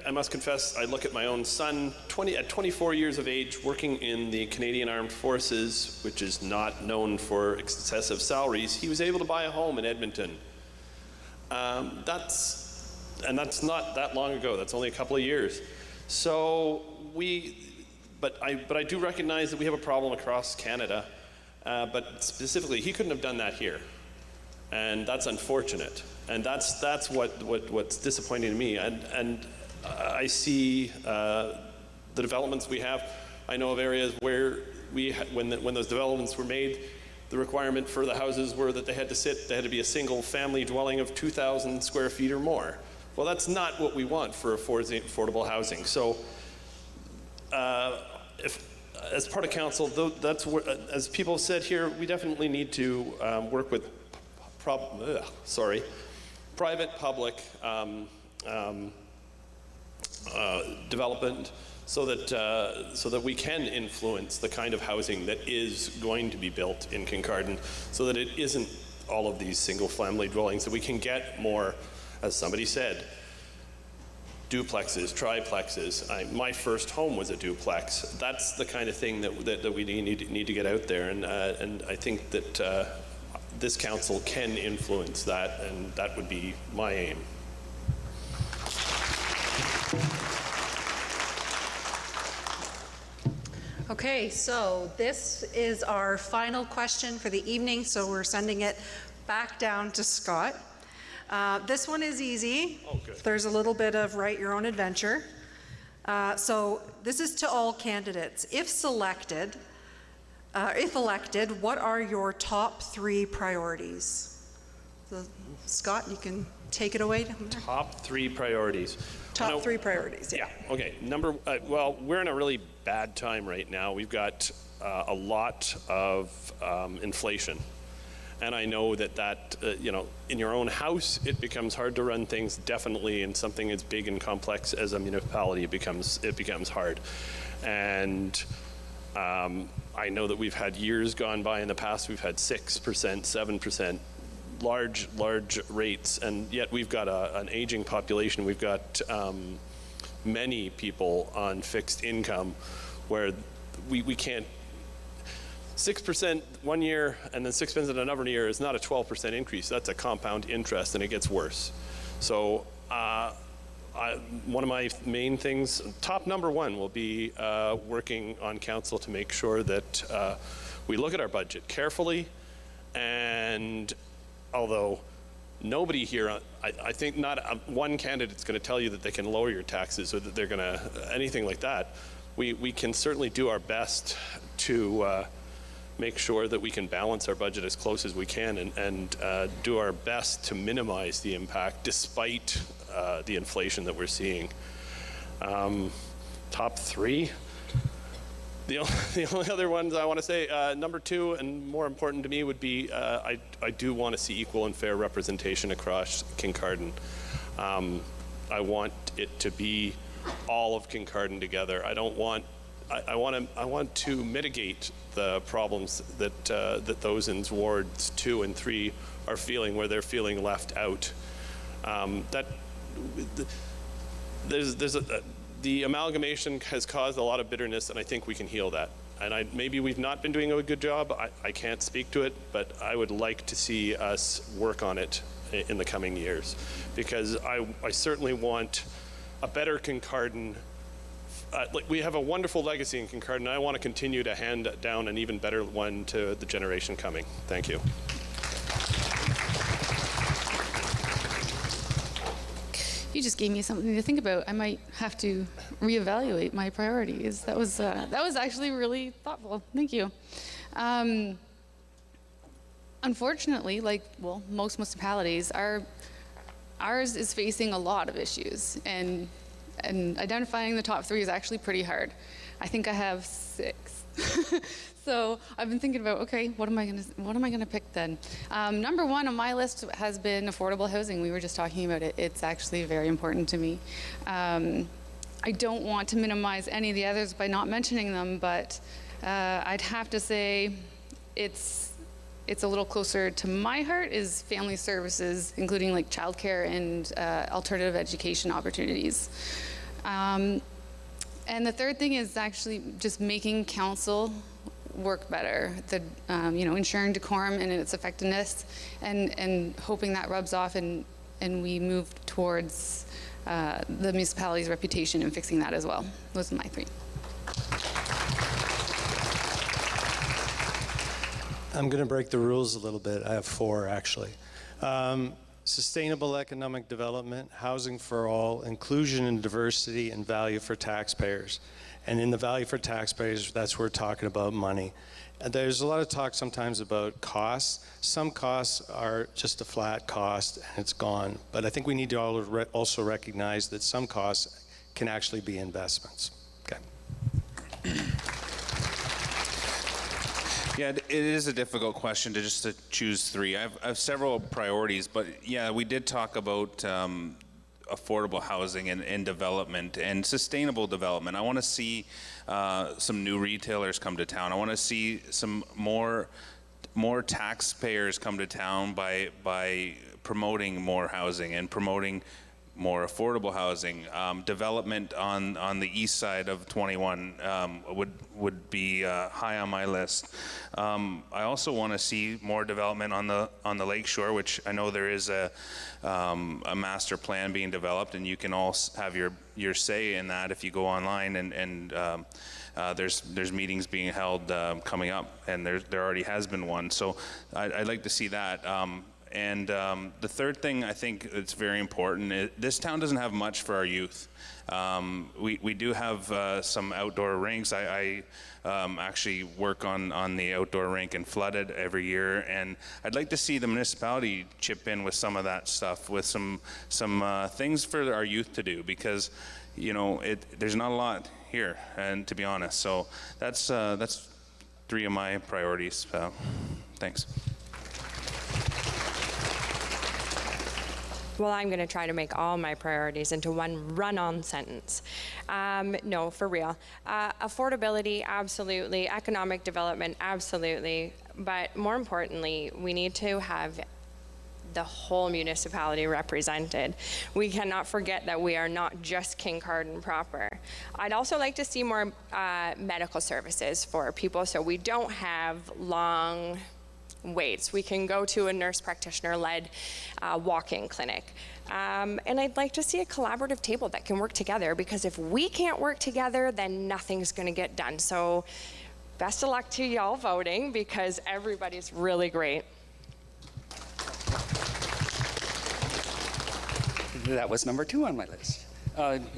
I must confess, I look at my own son, at 24 years of age, working in the Canadian Armed Forces, which is not known for excessive salaries. He was able to buy a home in Edmonton. That's not that long ago. That's only a couple of years. So But I do recognize that we have a problem across Canada, but specifically, he couldn't have done that here, and that's unfortunate, and that's what's disappointing to me. And I see the developments we have. I know of areas where when those developments were made, the requirement for the houses were that they had to be a single family dwelling of 2,000 square feet or more. Well, that's not what we want for affordable housing. So. As part of council, that's where, as people said here, we definitely need to work with private-public development so that we can influence the kind of housing that is going to be built in Kincardine, so that it isn't all of these single-family dwellings, that we can get more, as somebody said, duplexes, triplexes. My first home was a duplex. That's the kind of thing that we need to get out there, and I think that this council can influence that, and that would be my aim. Okay, so this is our final question for the evening, so we're sending it back down to Scott. This one is easy. Oh, good. There's a little bit of write your own adventure. So this is to all candidates. If elected, what are your top 3 priorities? So, Scott, you can take it away. Top 3 priorities. Top 3 priorities, yeah. Okay, well, we're in a really bad time right now. We've got a lot of inflation. And I know that in your own house, it becomes hard to run things. Definitely in something as big and complex as a municipality, it becomes hard. And I know that we've had years gone by in the past. We've had 6%, 7%, large rates, and yet we've got an aging population. We've got many people on fixed income, where we can't. 6% one year and then 6% another year is not a 12% increase. That's a compound interest, and it gets worse. So one of my main things, top number one, will be working on council to make sure that we look at our budget carefully. And although nobody here, I think not one candidate's going to tell you that they can lower your taxes or that they're going to, anything like that. We can certainly do our best to make sure that we can balance our budget as close as we can and do our best to minimize the impact despite the inflation that we're seeing. Top three. The only other ones I want to say, number two, and more important to me, would be I do want to see equal and fair representation across Kincardine. I want it to be all of Kincardine together. I want to mitigate the problems that that those in wards 2 and 3 are feeling, where they're feeling left out. The amalgamation has caused a lot of bitterness, and I think we can heal that. And maybe we've not been doing a good job. I can't speak to it, but I would like to see us work on it in the coming years, because I certainly want a better Kincardine. Like, we have a wonderful legacy in Kincardine, and I want to continue to hand down an even better one to the generation coming. Thank you. You just gave me something to think about. I might have to reevaluate my priorities. That was actually really thoughtful. Thank you. Unfortunately, like, well, most municipalities, ours is facing a lot of issues, and identifying the top 3 is actually pretty hard. I think I have 6. So I've been thinking about, okay, what am I gonna pick then? Number 1 on my list has been affordable housing. We were just talking about it. It's actually very important to me. I don't want to minimize any of the others by not mentioning them, but I'd have to say it's a little closer to my heart is family services, including like childcare and alternative education opportunities. And the third thing is actually just making council work better, ensuring decorum and its effectiveness, and hoping that rubs off and we move towards the municipality's reputation and fixing that as well. Those are my 3. I'm going to break the rules a little bit. I have 4, actually. Sustainable economic development, housing for all, inclusion and diversity, and value for taxpayers. And in the value for taxpayers, that's where we're talking about money. And there's a lot of talk sometimes about costs. Some costs are just a flat cost and it's gone. But I think we need to also recognize that some costs can actually be investments. Okay. Yeah, it is a difficult question to choose 3. I have several priorities, but yeah, we did talk about affordable housing and development and sustainable development. I want to see some new retailers come to town. I want to see some more taxpayers come to town by promoting more housing and promoting more affordable housing. Development on the east side of 21 would be high on my list. I also want to see more development on the lakeshore, which I know there is a master plan being developed, and you can all have your say in that if you go online, and there's meetings being held coming up, and there already has been one. So I'd like to see that. And the third thing I think that's very important, this town doesn't have much for our youth. We do have some outdoor rinks. I actually work on the outdoor rink in Flooded every year, and I'd like to see the municipality chip in with some of that stuff, with some things for our youth to do, because there's not a lot here, and to be honest. So that's 3 of my priorities. Thanks. Well, I'm going to try to make all my priorities into one run-on sentence. No, for real. Affordability, absolutely. Economic development, absolutely. But more importantly, we need to have the whole municipality represented. We cannot forget that we are not just Kincardine proper. I'd also like to see more medical services for people so we don't have long waits. We can go to a nurse practitioner-led walk-in clinic. And I'd like to see a collaborative table that can work together, because if we can't work together, then nothing's going to get done. So best of luck to y'all voting, because everybody's really great. That was number 2 on my list.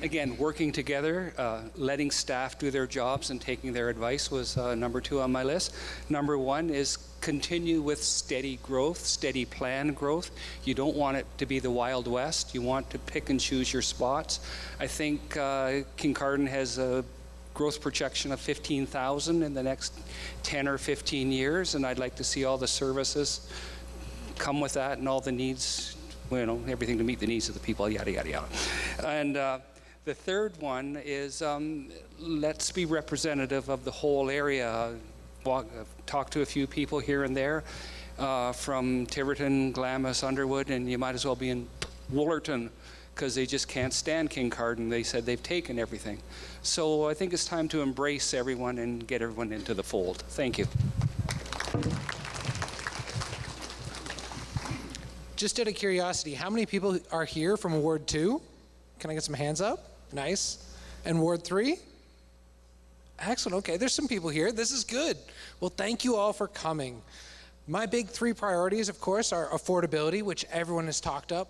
Again, working together, letting staff do their jobs and taking their advice was number 2 on my list. Number 1 is continue with steady growth, steady planned growth. You don't want it to be the Wild West. You want to pick and choose your spots. I think Kincardine has a growth projection of 15,000 in the next 10 or 15 years, and I'd like to see all the services come with that and all the needs, you know, everything to meet the needs of the people, yada, yada, yada. And the third one is let's be representative of the whole area. Talk to a few people here and there from Tiverton, Glamis, Underwood, and you might as well be in Woolerton, because they just can't stand Kincardine. They said they've taken everything. So I think it's time to embrace everyone and get everyone into the fold. Thank you. Just out of curiosity, how many people are here from Ward 2? Can I get some hands up? Nice. And Ward 3? Excellent. Okay, there's some people here. This is good. Well, thank you all for coming. My big 3 priorities, of course, are affordability, which everyone has talked up,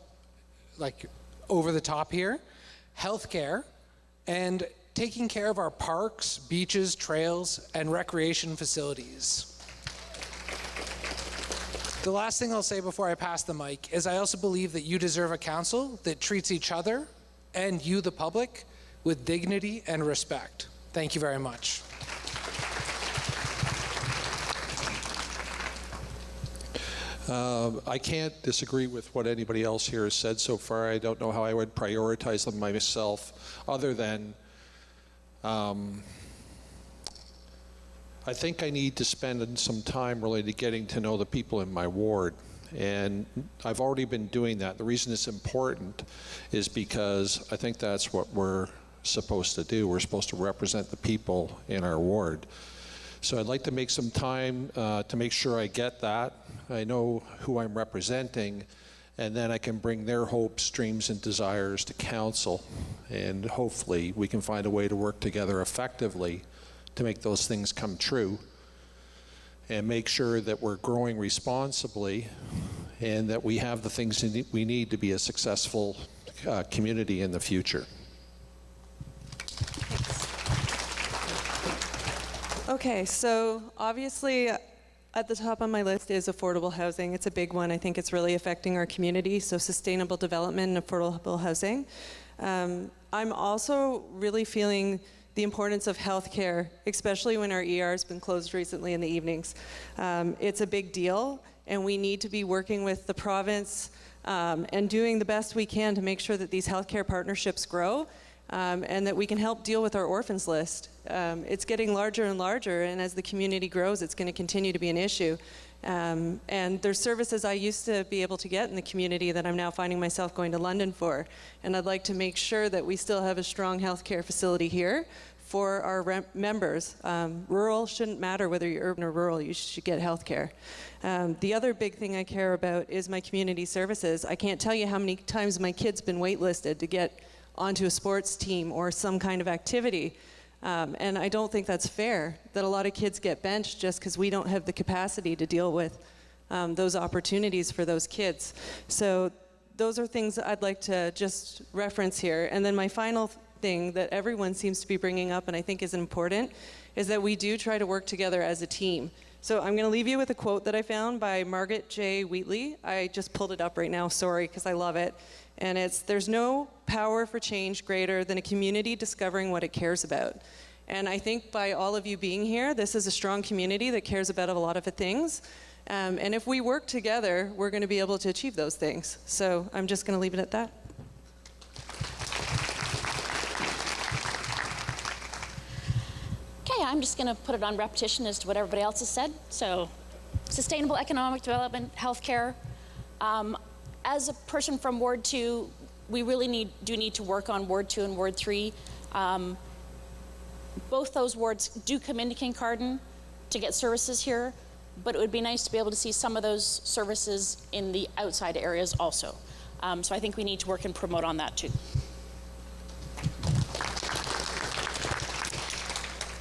like over the top here, healthcare, and taking care of our parks, beaches, trails, and recreation facilities. The last thing I'll say before I pass the mic is I also believe that you deserve a council that treats each other and you, the public, with dignity and respect. Thank you very much. I can't disagree with what anybody else here has said so far. I don't know how I would prioritize them myself, other than I think I need to spend some time really to getting to know the people in my ward. And I've already been doing that. The reason it's important is because I think that's what we're supposed to do. We're supposed to represent the people in our ward. So I'd like to make some time to make sure I get that. I know who I'm representing, and then I can bring their hopes, dreams, and desires to council. And hopefully we can find a way to work together effectively to make those things come true and make sure that we're growing responsibly and that we have the things we need to be a successful community in the future. Okay, so obviously at the top on my list is affordable housing. It's a big one. I think it's really affecting our community, so sustainable development and affordable housing. I'm also really feeling the importance of healthcare, especially when our ER has been closed recently in the evenings. It's a big deal, and we need to be working with the province and doing the best we can to make sure that these healthcare partnerships grow and that we can help deal with our orphans list. It's getting larger and larger, and as the community grows, it's going to continue to be an issue. And there's services I used to be able to get in the community that I'm now finding myself going to London for. And I'd like to make sure that we still have a strong healthcare facility here for our members. Rural shouldn't matter whether you're urban or rural, you should get healthcare. The other big thing I care about is my community services. I can't tell you how many times my kid's been waitlisted to get onto a sports team or some kind of activity. And I don't think that's fair that a lot of kids get benched just because we don't have the capacity to deal with those opportunities for those kids. So those are things I'd like to just reference here. And then my final thing that everyone seems to be bringing up and I think is important is that we do try to work together as a team. So I'm going to leave you with a quote that I found by Margaret J. Wheatley. I just pulled it up right now, sorry, because I love it. And it's, "There's no power for change greater than a community discovering what it cares about." And I think by all of you being here, this is a strong community that cares about a lot of things. And if we work together, we're going to be able to achieve those things. So I'm just going to leave it at that. Okay, I'm just going to put it on repetition as to what everybody else has said. So, sustainable economic development, healthcare. as a person from Ward 2, we really do need to work on Ward 2 and Ward 3. Both those wards do come into Kincardine to get services here, but it would be nice to be able to see some of those services in the outside areas also. So I think we need to work and promote on that too.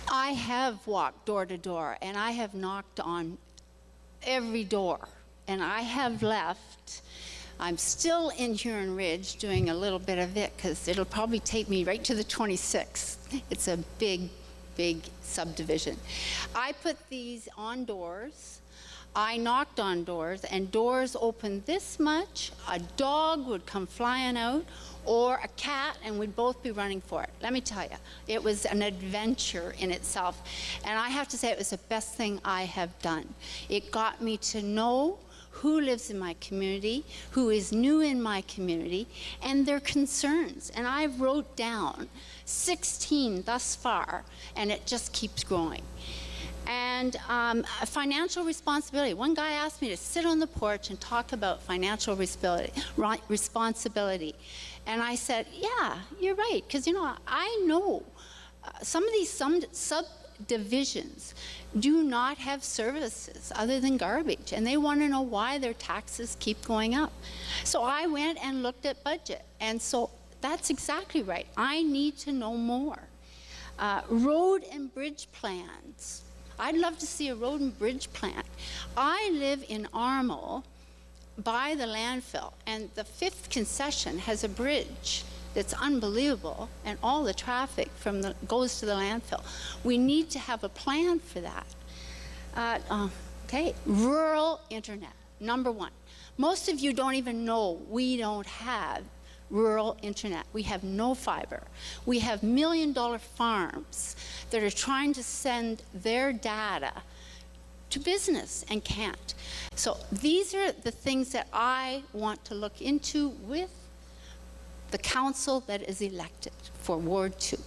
I have walked door to door, and I have knocked on every door, and I have left. I'm still in Huron Ridge doing a little bit of it because it'll probably take me right to the 26th. It's a big, big subdivision. I put these on doors. I knocked on doors, and doors opened this much. A dog would come flying out, or a cat, and we'd both be running for it. Let me tell you, it was an adventure in itself. And I have to say, it was the best thing I have done. It got me to know who lives in my community, who is new in my community, and their concerns. And I wrote down 16 thus far, and it just keeps growing. And financial responsibility. One guy asked me to sit on the porch and talk about financial responsibility. And I said, yeah, you're right, because, you know, I know some of these subdivisions do not have services other than garbage, and they want to know why their taxes keep going up. So I went and looked at budget, and so that's exactly right. I need to know more. Road and bridge plans. I'd love to see a road and bridge plan. I live in Armel by the landfill, and the 5th concession has a bridge that's unbelievable, and all the traffic goes to the landfill. We need to have a plan for that. Okay, rural internet, number 1. Most of you don't even know we don't have rural internet. We have no fiber. We have million-dollar farms that are trying to send their data to business and can't. So these are the things that I want to look into with the council that is elected for Ward 2.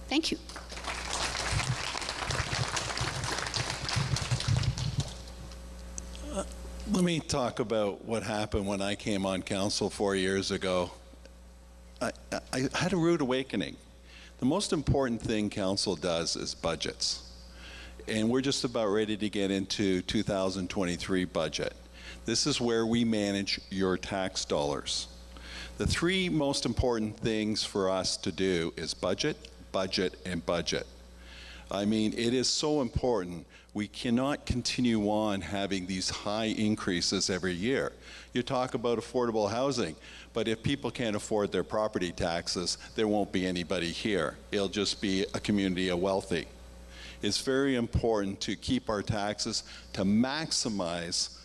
Thank you. Let me talk about what happened when I came on council 4 years ago. I had a rude awakening. The most important thing council does is budgets. And we're just about ready to get into 2023 budget. This is where we manage your tax dollars. The 3 most important things for us to do is budget, budget, and budget. I mean, it is so important. We cannot continue on having these high increases every year. You talk about affordable housing, but if people can't afford their property taxes, there won't be anybody here. It'll just be a community of wealthy. It's very important to keep our taxes, to maximize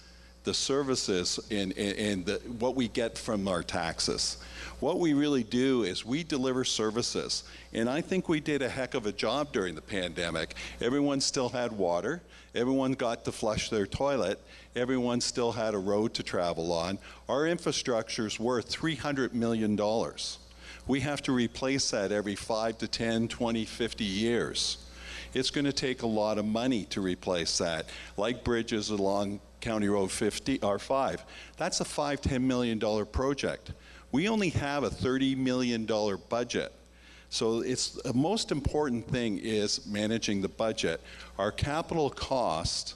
the services and what we get from our taxes. What we really do is we deliver services, and I think we did a heck of a job during the pandemic. Everyone still had water, everyone got to flush their toilet, everyone still had a road to travel on. Our infrastructure's worth $300 million. We have to replace that every 5 to 10, 20, 50 years. It's going to take a lot of money to replace that, like bridges along County Road 50 or 5. That's a $5-10 million project. We only have a $30 million budget. So it's the most important thing is managing the budget. Our capital cost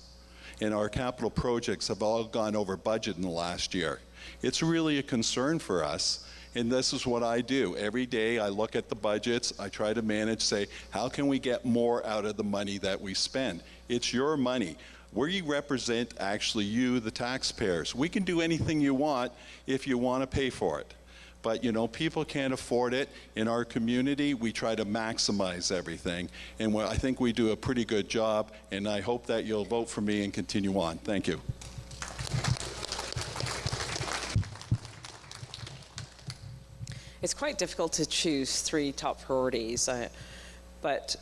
and our capital projects have all gone over budget in the last year. It's really a concern for us. And this is what I do. Every day I look at the budgets, I try to manage, say, how can we get more out of the money that we spend? It's your money. We represent actually you, the taxpayers. We can do anything you want if you want to pay for it. But, you know, people can't afford it. In our community, we try to maximize everything. And I think we do a pretty good job, and I hope that you'll vote for me and continue on. Thank you. It's quite difficult to choose 3 top priorities, but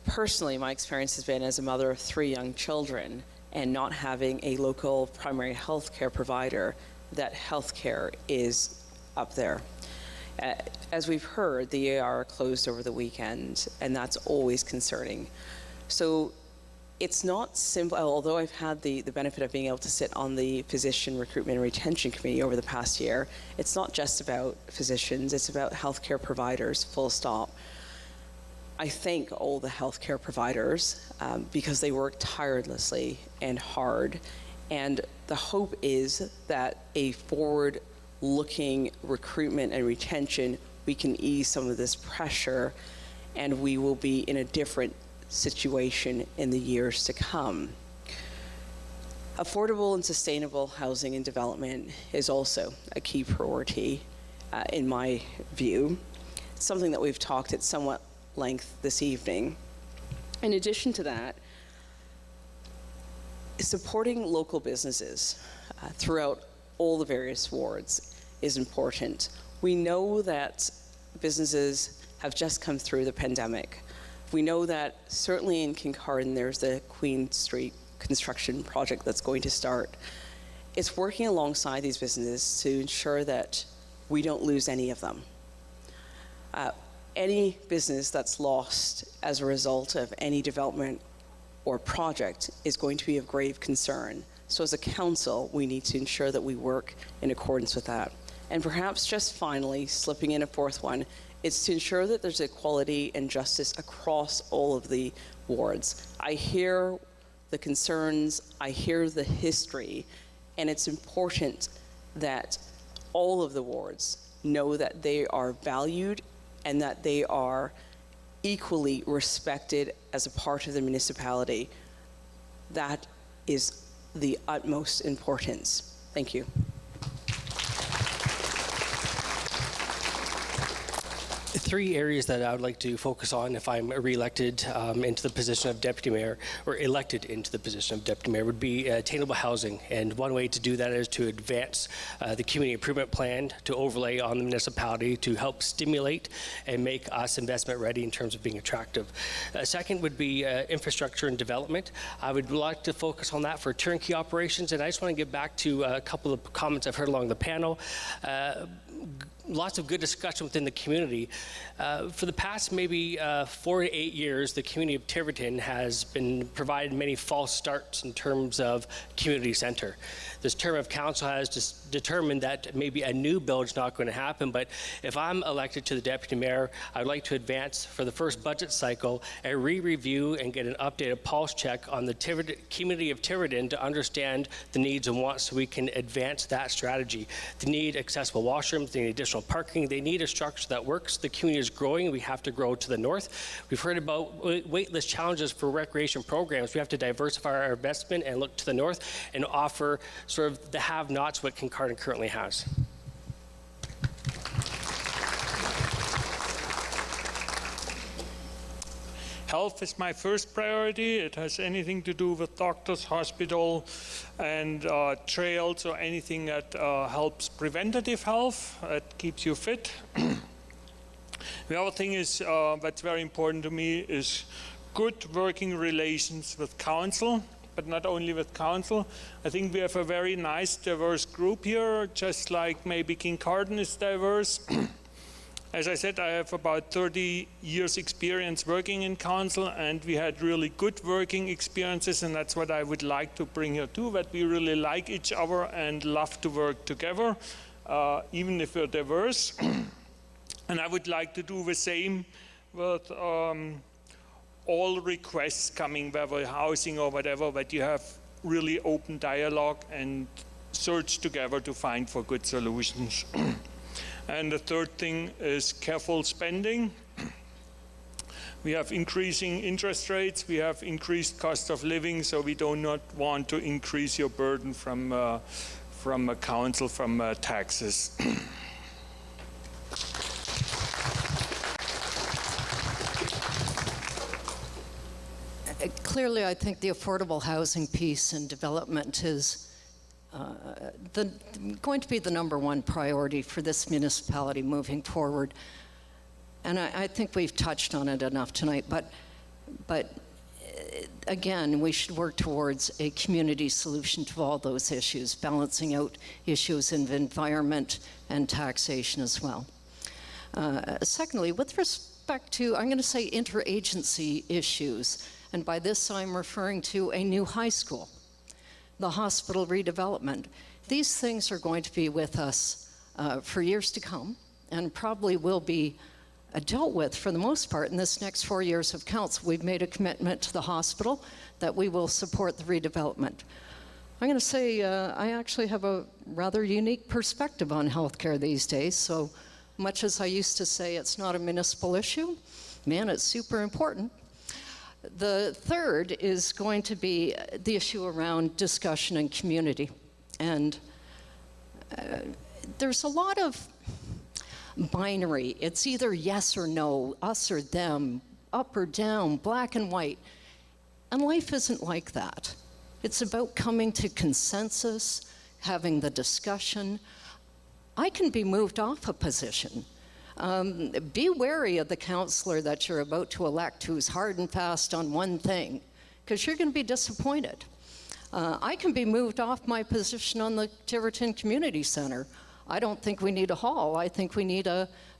personally, my experience has been as a mother of 3 young children and not having a local primary health care provider, that health care is up there. As we've heard, the ER closed over the weekend, and that's always concerning. So it's not simple, although I've had the benefit of being able to sit on the Physician Recruitment and Retention Committee over the past year. It's not just about physicians, it's about healthcare providers, full stop. I thank all the healthcare providers because they work tirelessly and hard. And the hope is that a forward-looking recruitment and retention, we can ease some of this pressure, and we will be in a different situation in the years to come. Affordable and sustainable housing and development is also a key priority in my view. It's something that we've talked at somewhat length this evening. In addition to that, supporting local businesses throughout all the various wards is important. We know that businesses have just come through the pandemic. We know that certainly in Kincardine there's the Queen Street construction project that's going to start. It's working alongside these businesses to ensure that we don't lose any of them. Any business that's lost as a result of any development or project is going to be of grave concern. So as a council, we need to ensure that we work in accordance with that. And perhaps just finally, slipping in a fourth one, it's to ensure that there's equality and justice across all of the wards. I hear the concerns, I hear the history, and it's important that all of the wards know that they are valued and that they are equally respected as a part of the municipality. That is the utmost importance. Thank you. Three areas that I would like to focus on if I'm re-elected into the position of deputy mayor, or elected into the position of deputy mayor, would be attainable housing. And one way to do that is to advance the community improvement plan, to overlay on the municipality to help stimulate and make us investment ready in terms of being attractive. Second would be infrastructure and development. I would like to focus on that for turnkey operations. And I just want to get back to a couple of comments I've heard along the panel. Lots of good discussion within the community. For the past maybe 4 to 8 years, the community of Tiverton has been provided many false starts in terms of community center. This term of council has just determined that maybe a new build is not going to happen, but if I'm elected to the deputy mayor, I'd like to advance for the first budget cycle a re-review and get an updated pulse check on the community of Tiverton to understand the needs and wants so we can advance that strategy. They need accessible washrooms, they need additional parking, they need a structure that works. The community is growing, we have to grow to the north. We've heard about waitlist challenges for recreation programs. We have to diversify our investment and look to the north and offer sort of the have-nots what Kincardine currently has. Health is my first priority. It has anything to do with doctors, hospital, and trails, or anything that helps preventative health, that keeps you fit. The other thing is that's very important to me is good working relations with council, but not only with council. I think we have a very nice, diverse group here, just like maybe Kincardine is diverse. As I said, I have about 30 years experience working in council, and we had really good working experiences, and that's what I would like to bring here too, that we really like each other and love to work together, even if we're diverse. And I would like to do the same with all requests coming, whether housing or whatever, that you have really open dialogue and search together to find for good solutions. And the third thing is careful spending. We have increasing interest rates, we have increased cost of living, so we do not want to increase your burden from a council, from taxes. Clearly, I think the affordable housing piece and development is going to be the #1 priority for this municipality moving forward. And I think we've touched on it enough tonight, but again, we should work towards a community solution to all those issues, balancing out issues of environment and taxation as well. Secondly, with respect to, I'm going to say, interagency issues, and by this I'm referring to a new high school, the hospital redevelopment. These things are going to be with us for years to come, and probably will be dealt with for the most part in this next 4 years of council. We've made a commitment to the hospital that we will support the redevelopment. I'm going to say I actually have a rather unique perspective on healthcare these days. So much as I used to say it's not a municipal issue, man, it's super important. The third is going to be the issue around discussion and community. And there's a lot of binary. It's either yes or no, us or them, up or down, black and white. And life isn't like that. It's about coming to consensus, having the discussion. I can be moved off a position. Be wary of the councillor that you're about to elect who's hard and fast on one thing, because you're going to be disappointed. I can be moved off my position on the Tiverton Community Centre. I don't think we need a hall. I think we need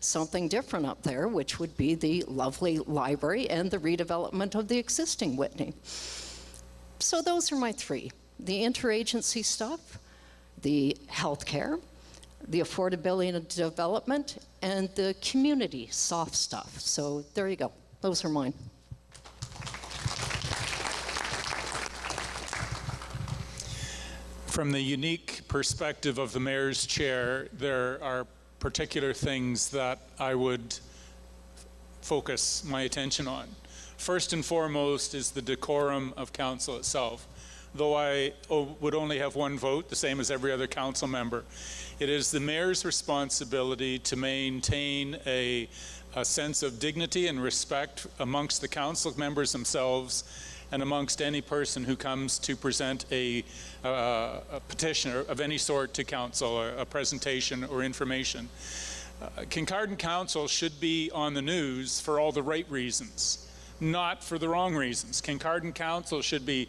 something different up there, which would be the lovely library and the redevelopment of the existing Whitney. So those are my three: the interagency stuff, the healthcare, the affordability and development, and the community soft stuff. So there you go. Those are mine. From the unique perspective of the mayor's chair, there are particular things that I would focus my attention on. First and foremost is the decorum of council itself. Though I would only have one vote, the same as every other council member, it is the mayor's responsibility to maintain a sense of dignity and respect amongst the council members themselves and amongst any person who comes to present a petition of any sort to council, a presentation or information. Kincardine Council should be on the news for all the right reasons, not for the wrong reasons. Kincardine Council should be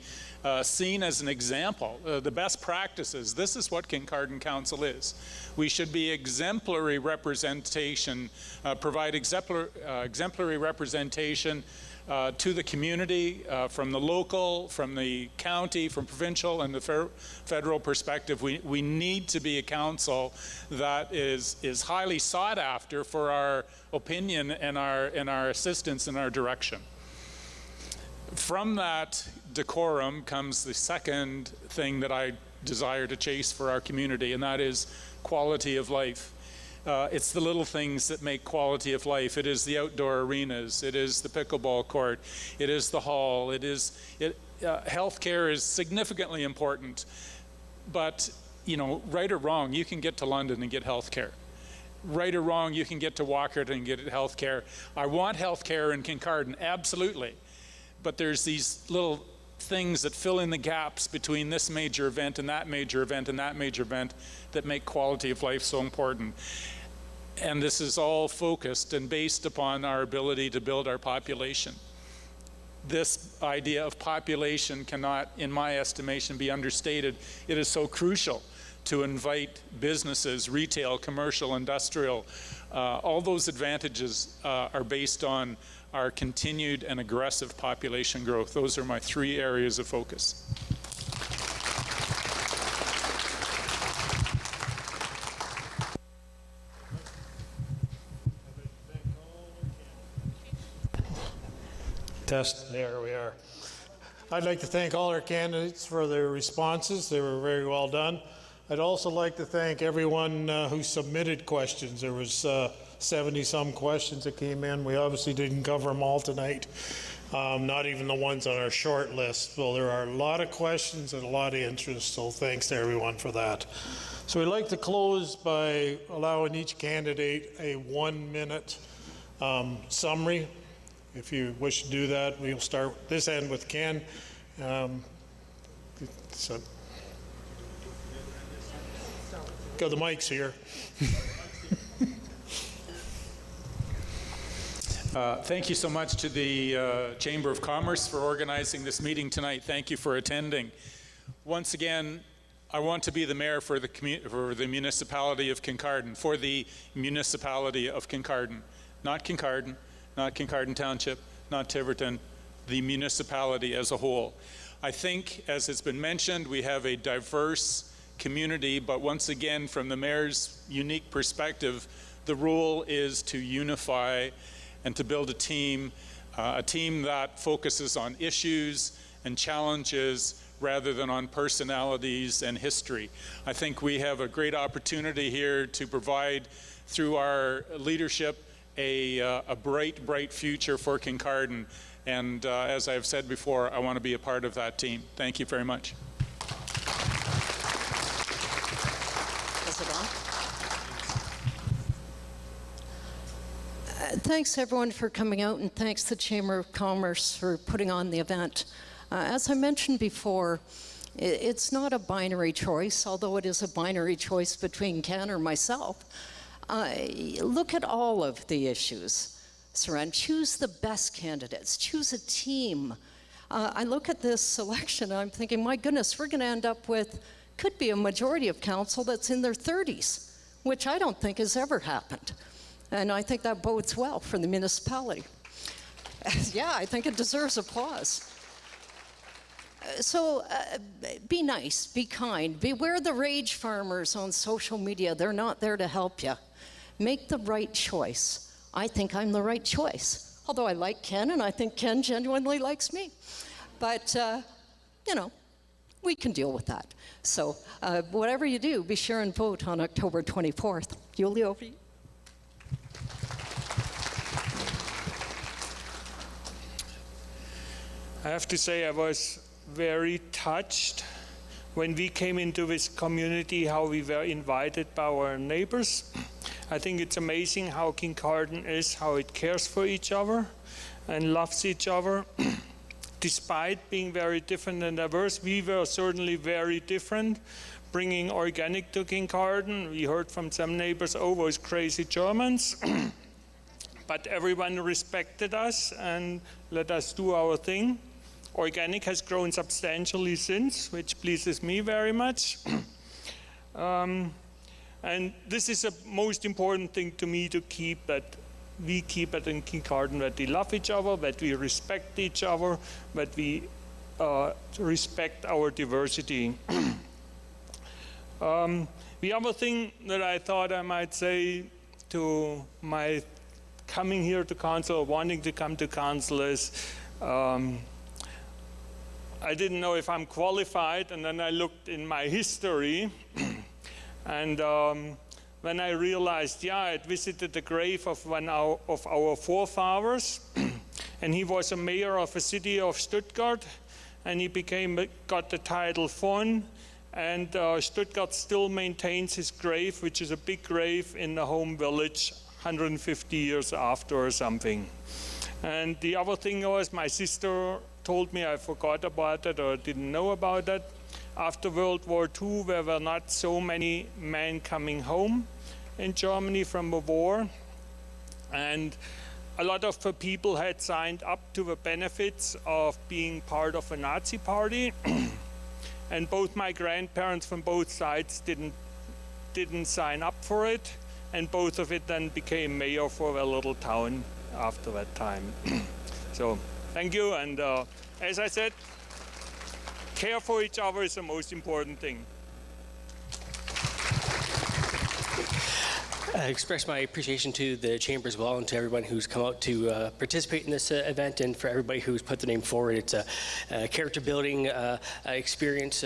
seen as an example, the best practices. This is what Kincardine Council is. We should be exemplary representation, provide exemplary representation to the community, from the local, from the county, from provincial, and the federal perspective. We need to be a council that is highly sought after for our opinion and our assistance and our direction. From that decorum comes the second thing that I desire to chase for our community, and that is quality of life. It's the little things that make quality of life. It is the outdoor arenas. It is the pickleball court. It is the hall. Healthcare is significantly important. But, right or wrong, you can get to London and get healthcare. Right or wrong, you can get to Walkerton and get healthcare. I want healthcare in Kincardine, absolutely. But there's these little things that fill in the gaps between this major event and that major event and that major event that make quality of life so important. And this is all focused and based upon our ability to build our population. This idea of population cannot, in my estimation, be understated. It is so crucial to invite businesses, retail, commercial, industrial. All those advantages are based on our continued and aggressive population growth. Those are my three areas of focus. Test. There we are. I'd like to thank all our candidates for their responses. They were very well done. I'd also like to thank everyone who submitted questions. There was 70-some questions that came in. We obviously didn't cover them all tonight, not even the ones on our short list. Well, there are a lot of questions and a lot of interest, so thanks to everyone for that. So we'd like to close by allowing each candidate a 1-minute summary. If you wish to do that, we'll start this end with Ken. Got the mics here. Thank you so much to the Chamber of Commerce for organizing this meeting tonight. Thank you for attending. Once again, I want to be the mayor for the municipality of Kincardine, for the municipality of Kincardine, not Kincardine, not Kincardine Township, not Tiverton, the municipality as a whole. I think, as it's been mentioned, we have a diverse community, but once again, from the mayor's unique perspective, the role is to unify and to build a team that focuses on issues and challenges rather than on personalities and history. I think we have a great opportunity here to provide, through our leadership, a bright future for Kincardine. And as I've said before, I want to be a part of that team. Thank you very much. Thanks everyone for coming out, and thanks the Chamber of Commerce for putting on the event. As I mentioned before, it's not a binary choice, although it is a binary choice between Ken or myself. Look at all of the issues. Saran, choose the best candidates, choose a team. I look at this selection and I'm thinking, my goodness, we're going to end up with, could be a majority of council that's in their 30s, which I don't think has ever happened. And I think that bodes well for the municipality. Yeah, I think it deserves applause. So be nice, be kind, beware the rage farmers on social media. They're not there to help you. Make the right choice. I think I'm the right choice, although I like Ken, and I think Ken genuinely likes me. But, you know, we can deal with that. So whatever you do, be sure and vote on October 24th. Yulia, over to you. I have to say I was very touched when we came into this community, how we were invited by our neighbors. I think it's amazing how Kincardine is, how it cares for each other and loves each other. Despite being very different and diverse, we were certainly very different. Bringing organic to Kincardine, we heard from some neighbors, oh, those crazy Germans. But everyone respected us and let us do our thing. Organic has grown substantially since, which pleases me very much. And this is the most important thing to me, to keep that we keep it in Kincardine, that we love each other, that we respect each other, that we respect our diversity. The other thing that I thought I might say to my coming here to council, or wanting to come to council, is I didn't know if I'm qualified, and then I looked in my history. And when I realized, yeah, I had visited the grave of one of our forefathers, and he was a mayor of the city of Stuttgart, and he got the title von, and Stuttgart still maintains his grave, which is a big grave in the home village, 150 years after or something. And the other thing was, my sister told me, I forgot about it or didn't know about it. After World War II, there were not so many men coming home in Germany from the war. And a lot of the people had signed up to the benefits of being part of a Nazi party. And both my grandparents from both sides didn't sign up for it. And both of it then became mayor for a little town after that time. So thank you. And as I said, care for each other is the most important thing. I express my appreciation to the Chamber as well, and to everyone who's come out to participate in this event, and for everybody who's put their name forward. It's a character building experience.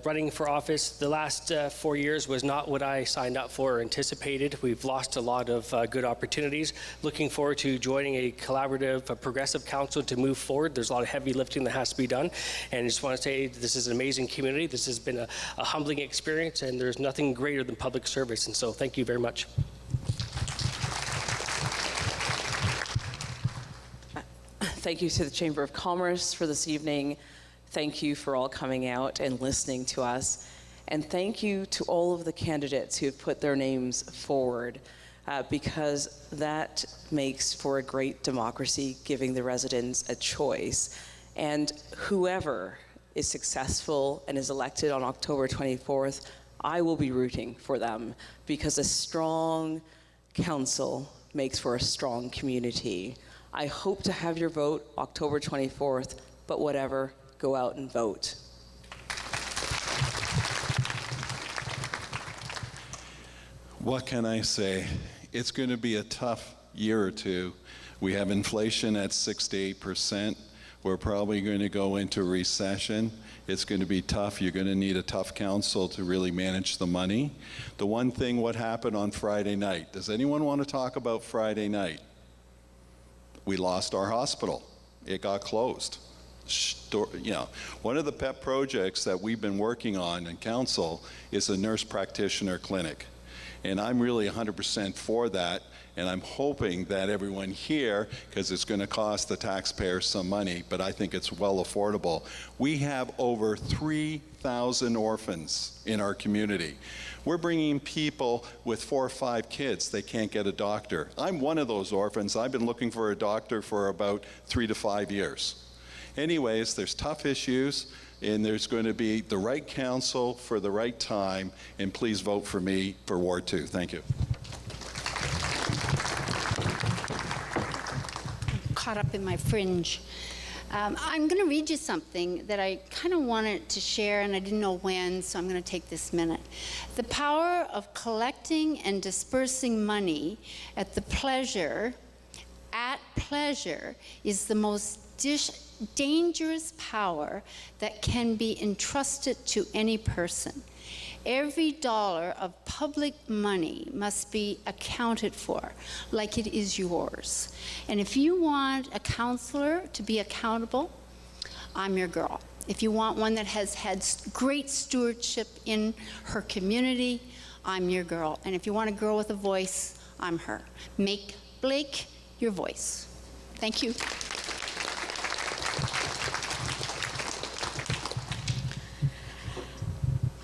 Running for office the last 4 years was not what I signed up for or anticipated. We've lost a lot of good opportunities. Looking forward to joining a collaborative, progressive council to move forward. There's a lot of heavy lifting that has to be done, and I just want to say this is an amazing community. This has been a humbling experience, and there's nothing greater than public service, and so thank you very much. Thank you to the Chamber of Commerce for this evening. Thank you for all coming out and listening to us. And thank you to all of the candidates who have put their names forward, because that makes for a great democracy, giving the residents a choice. And whoever is successful and is elected on October 24th, I will be rooting for them, because a strong council makes for a strong community. I hope to have your vote October 24th, but whatever, go out and vote. What can I say? It's going to be a tough year or two. We have inflation at 6 to 8%. We're probably going to go into recession. It's going to be tough. You're going to need a tough council to really manage the money. The one thing, what happened on Friday night? Does anyone want to talk about Friday night? We lost our hospital. It got closed. One of the pet projects that we've been working on in council is a nurse practitioner clinic. And I'm really 100% for that, and I'm hoping that everyone here, because it's going to cost the taxpayers some money, but I think it's well affordable. We have over 3,000 orphans in our community. We're bringing people with 4 or 5 kids. They can't get a doctor. I'm one of those orphans. I've been looking for a doctor for about 3 to 5 years. Anyways, there's tough issues, and there's going to be the right council for the right time, and please vote for me for Ward 2. Thank you. Caught up in my fringe. I'm going to read you something that I kind of wanted to share, and I didn't know when, so I'm going to take this minute. The power of collecting and dispersing money at pleasure is the most dangerous power that can be entrusted to any person. Every dollar of public money must be accounted for like it is yours. And if you want a counselor to be accountable, I'm your girl. If you want one that has had great stewardship in her community, I'm your girl. And if you want a girl with a voice, I'm her. Make Blake your voice. Thank you.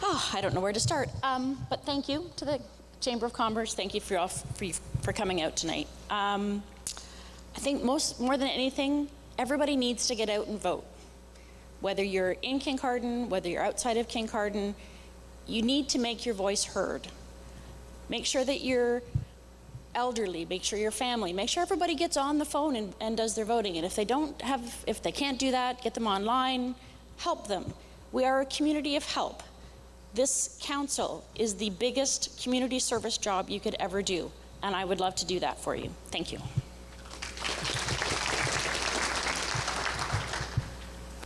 Oh, I don't know where to start, but thank you to the Chamber of Commerce. Thank you for coming out tonight. I think more than anything, everybody needs to get out and vote. Whether you're in Kincardine, whether you're outside of Kincardine, you need to make your voice heard. Make sure that you're elderly, make sure your family, make sure everybody gets on the phone and does their voting. And if they can't do that, get them online, help them. We are a community of help. This council is the biggest community service job you could ever do, and I would love to do that for you. Thank you.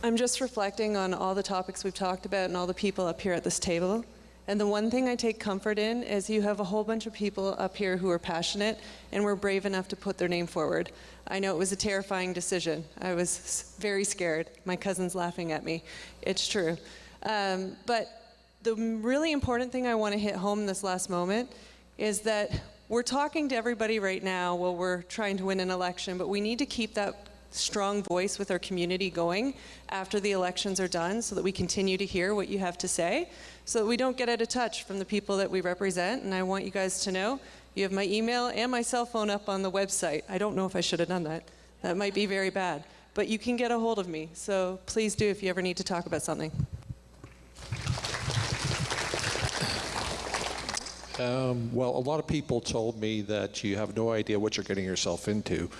I'm just reflecting on all the topics we've talked about and all the people up here at this table. And the one thing I take comfort in is you have a whole bunch of people up here who are passionate and were brave enough to put their name forward. I know it was a terrifying decision. I was very scared. My cousin's laughing at me. It's true. But the really important thing I want to hit home this last moment is that we're talking to everybody right now while we're trying to win an election, but we need to keep that strong voice with our community going after the elections are done so that we continue to hear what you have to say, so that we don't get out of touch from the people that we represent. And I want you guys to know you have my email and my cell phone up on the website. I don't know if I should have done that. That might be very bad. But you can get a hold of me, so please do if you ever need to talk about something. Well, a lot of people told me that you have no idea what you're getting yourself into.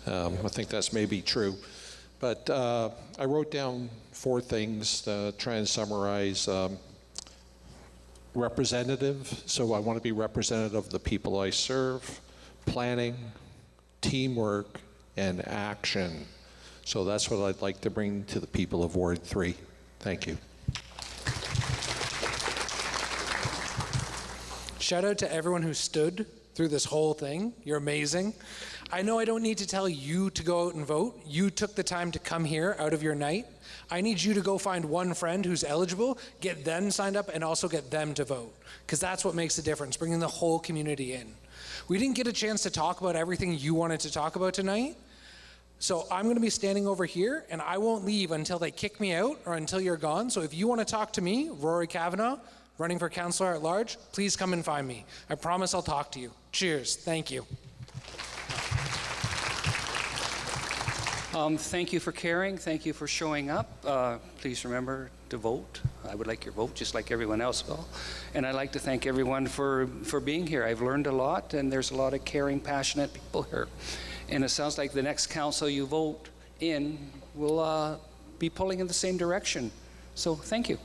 I think that's maybe true. But I wrote down 4 things to try and summarize. Representative, so I want to be representative of the people I serve. Planning, teamwork, and action. So that's what I'd like to bring to the people of Ward 3. Thank you. Shout out to everyone who stood through this whole thing. You're amazing. I know I don't need to tell you to go out and vote. You took the time to come here out of your night. I need you to go find one friend who's eligible, get them signed up, and also get them to vote. Because that's what makes a difference, bringing the whole community in. We didn't get a chance to talk about everything you wanted to talk about tonight. So I'm going to be standing over here, and I won't leave until they kick me out or until you're gone. So if you want to talk to me, Rory Kavanagh, running for councillor at large, please come and find me. I promise I'll talk to you. Cheers. Thank you. Thank you for caring. Thank you for showing up. Please remember to vote. I would like your vote just like everyone else will. And I'd like to thank everyone for being here. I've learned a lot, and there's a lot of caring, passionate people here. And it sounds like the next council you vote in will be pulling in the same direction. So thank you.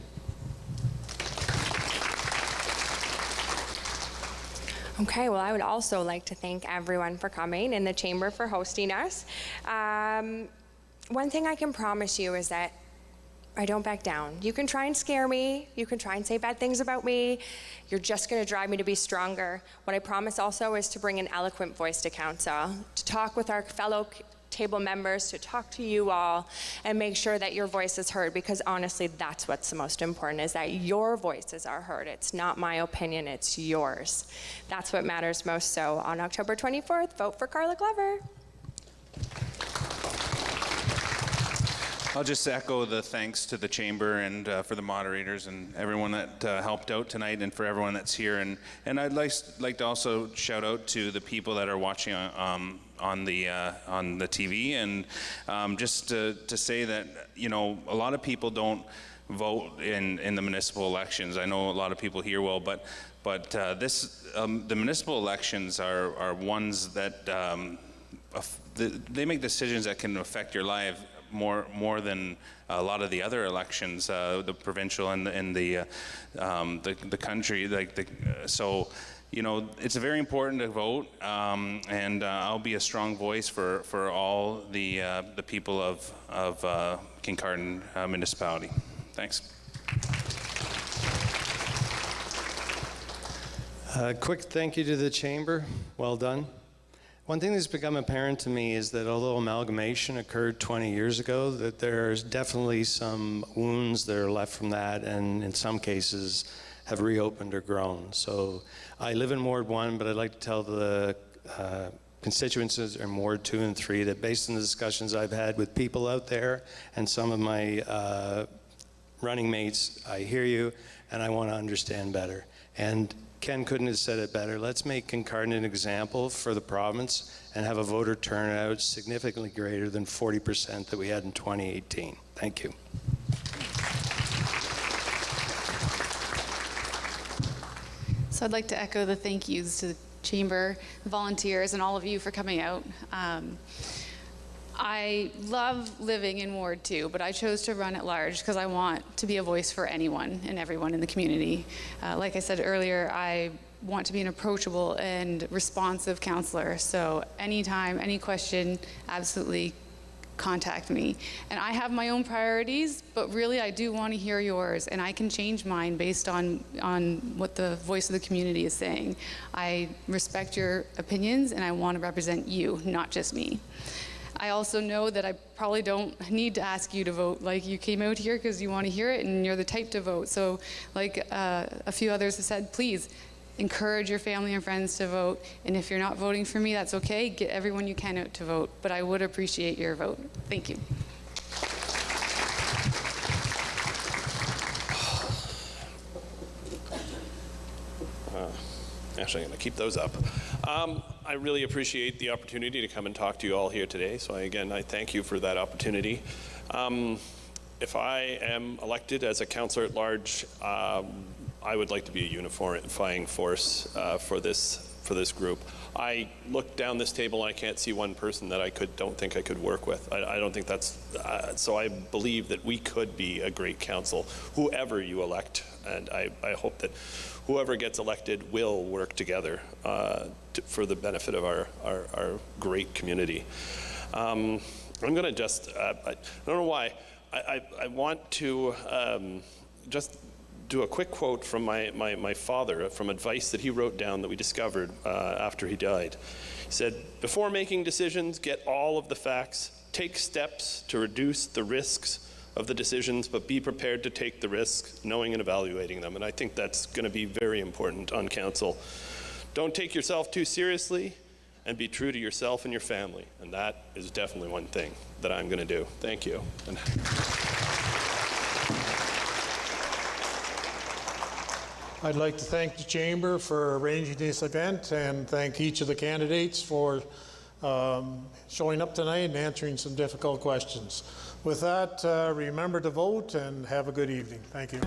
Okay, well, I would also like to thank everyone for coming and the Chamber for hosting us. One thing I can promise you is that I don't back down. You can try and scare me. You can try and say bad things about me. You're just going to drive me to be stronger. What I promise also is to bring an eloquent voice to council, to talk with our fellow table members, to talk to you all and make sure that your voice is heard, because honestly, that's what's the most important, is that your voices are heard. It's not my opinion, it's yours. That's what matters most. So on October 24th, vote for Carla Glover. I'll just echo the thanks to the Chamber and for the moderators and everyone that helped out tonight, and for everyone that's here. And I'd like to also shout out to the people that are watching on the TV, and just to say that, you know, a lot of people don't vote in the municipal elections. I know a lot of people here will, but the municipal elections are ones that they make decisions that can affect your life more than a lot of the other elections, the provincial and the country. So, you know, it's very important to vote, and I'll be a strong voice for all the people of Kincardine municipality. Thanks. Quick thank you to the Chamber. Well done. One thing that's become apparent to me is that although amalgamation occurred 20 years ago, that there's definitely some wounds that are left from that, and in some cases have reopened or grown. So I live in Ward 1, but I'd like to tell the constituencies in Ward 2 and 3 that based on the discussions I've had with people out there and some of my running mates, I hear you and I want to understand better. And Ken couldn't have said it better. Let's make Kincardine an example for the province and have a voter turnout significantly greater than 40% that we had in 2018. Thank you. So I'd like to echo the thank yous to the Chamber, volunteers, and all of you for coming out. I love living in Ward 2, but I chose to run at large because I want to be a voice for anyone and everyone in the community. Like I said earlier, I want to be an approachable and responsive counselor. So anytime, any question, absolutely contact me. And I have my own priorities, but really I do want to hear yours, and I can change mine based on what the voice of the community is saying. I respect your opinions, and I want to represent you, not just me. I also know that I probably don't need to ask you to vote. Like, you came out here because you want to hear it and you're the type to vote. So like a few others have said, please encourage your family and friends to vote. And if you're not voting for me, that's okay. Get everyone you can out to vote. But I would appreciate your vote. Thank you. Actually, I'm going to keep those up. I really appreciate the opportunity to come and talk to you all here today. So again, I thank you for that opportunity. If I am elected as a councillor at large, I would like to be a unifying force for this group. I look down this table and I can't see one person that I don't think I could work with. I don't think that's, so I believe that we could be a great council, whoever you elect, and I hope that whoever gets elected will work together for the benefit of our great community. I'm going to just, I don't know why, I want to just do a quick quote from my father, from advice that he wrote down that we discovered after he died. He said, "Before making decisions, get all of the facts, take steps to reduce the risks of the decisions, but be prepared to take the risks, knowing and evaluating them." And I think that's going to be very important on council. Don't take yourself too seriously, and be true to yourself and your family. And that is definitely one thing that I'm going to do. Thank you. I'd like to thank the Chamber for arranging this event, and thank each of the candidates for showing up tonight and answering some difficult questions. With that, remember to vote and have a good evening. Thank you.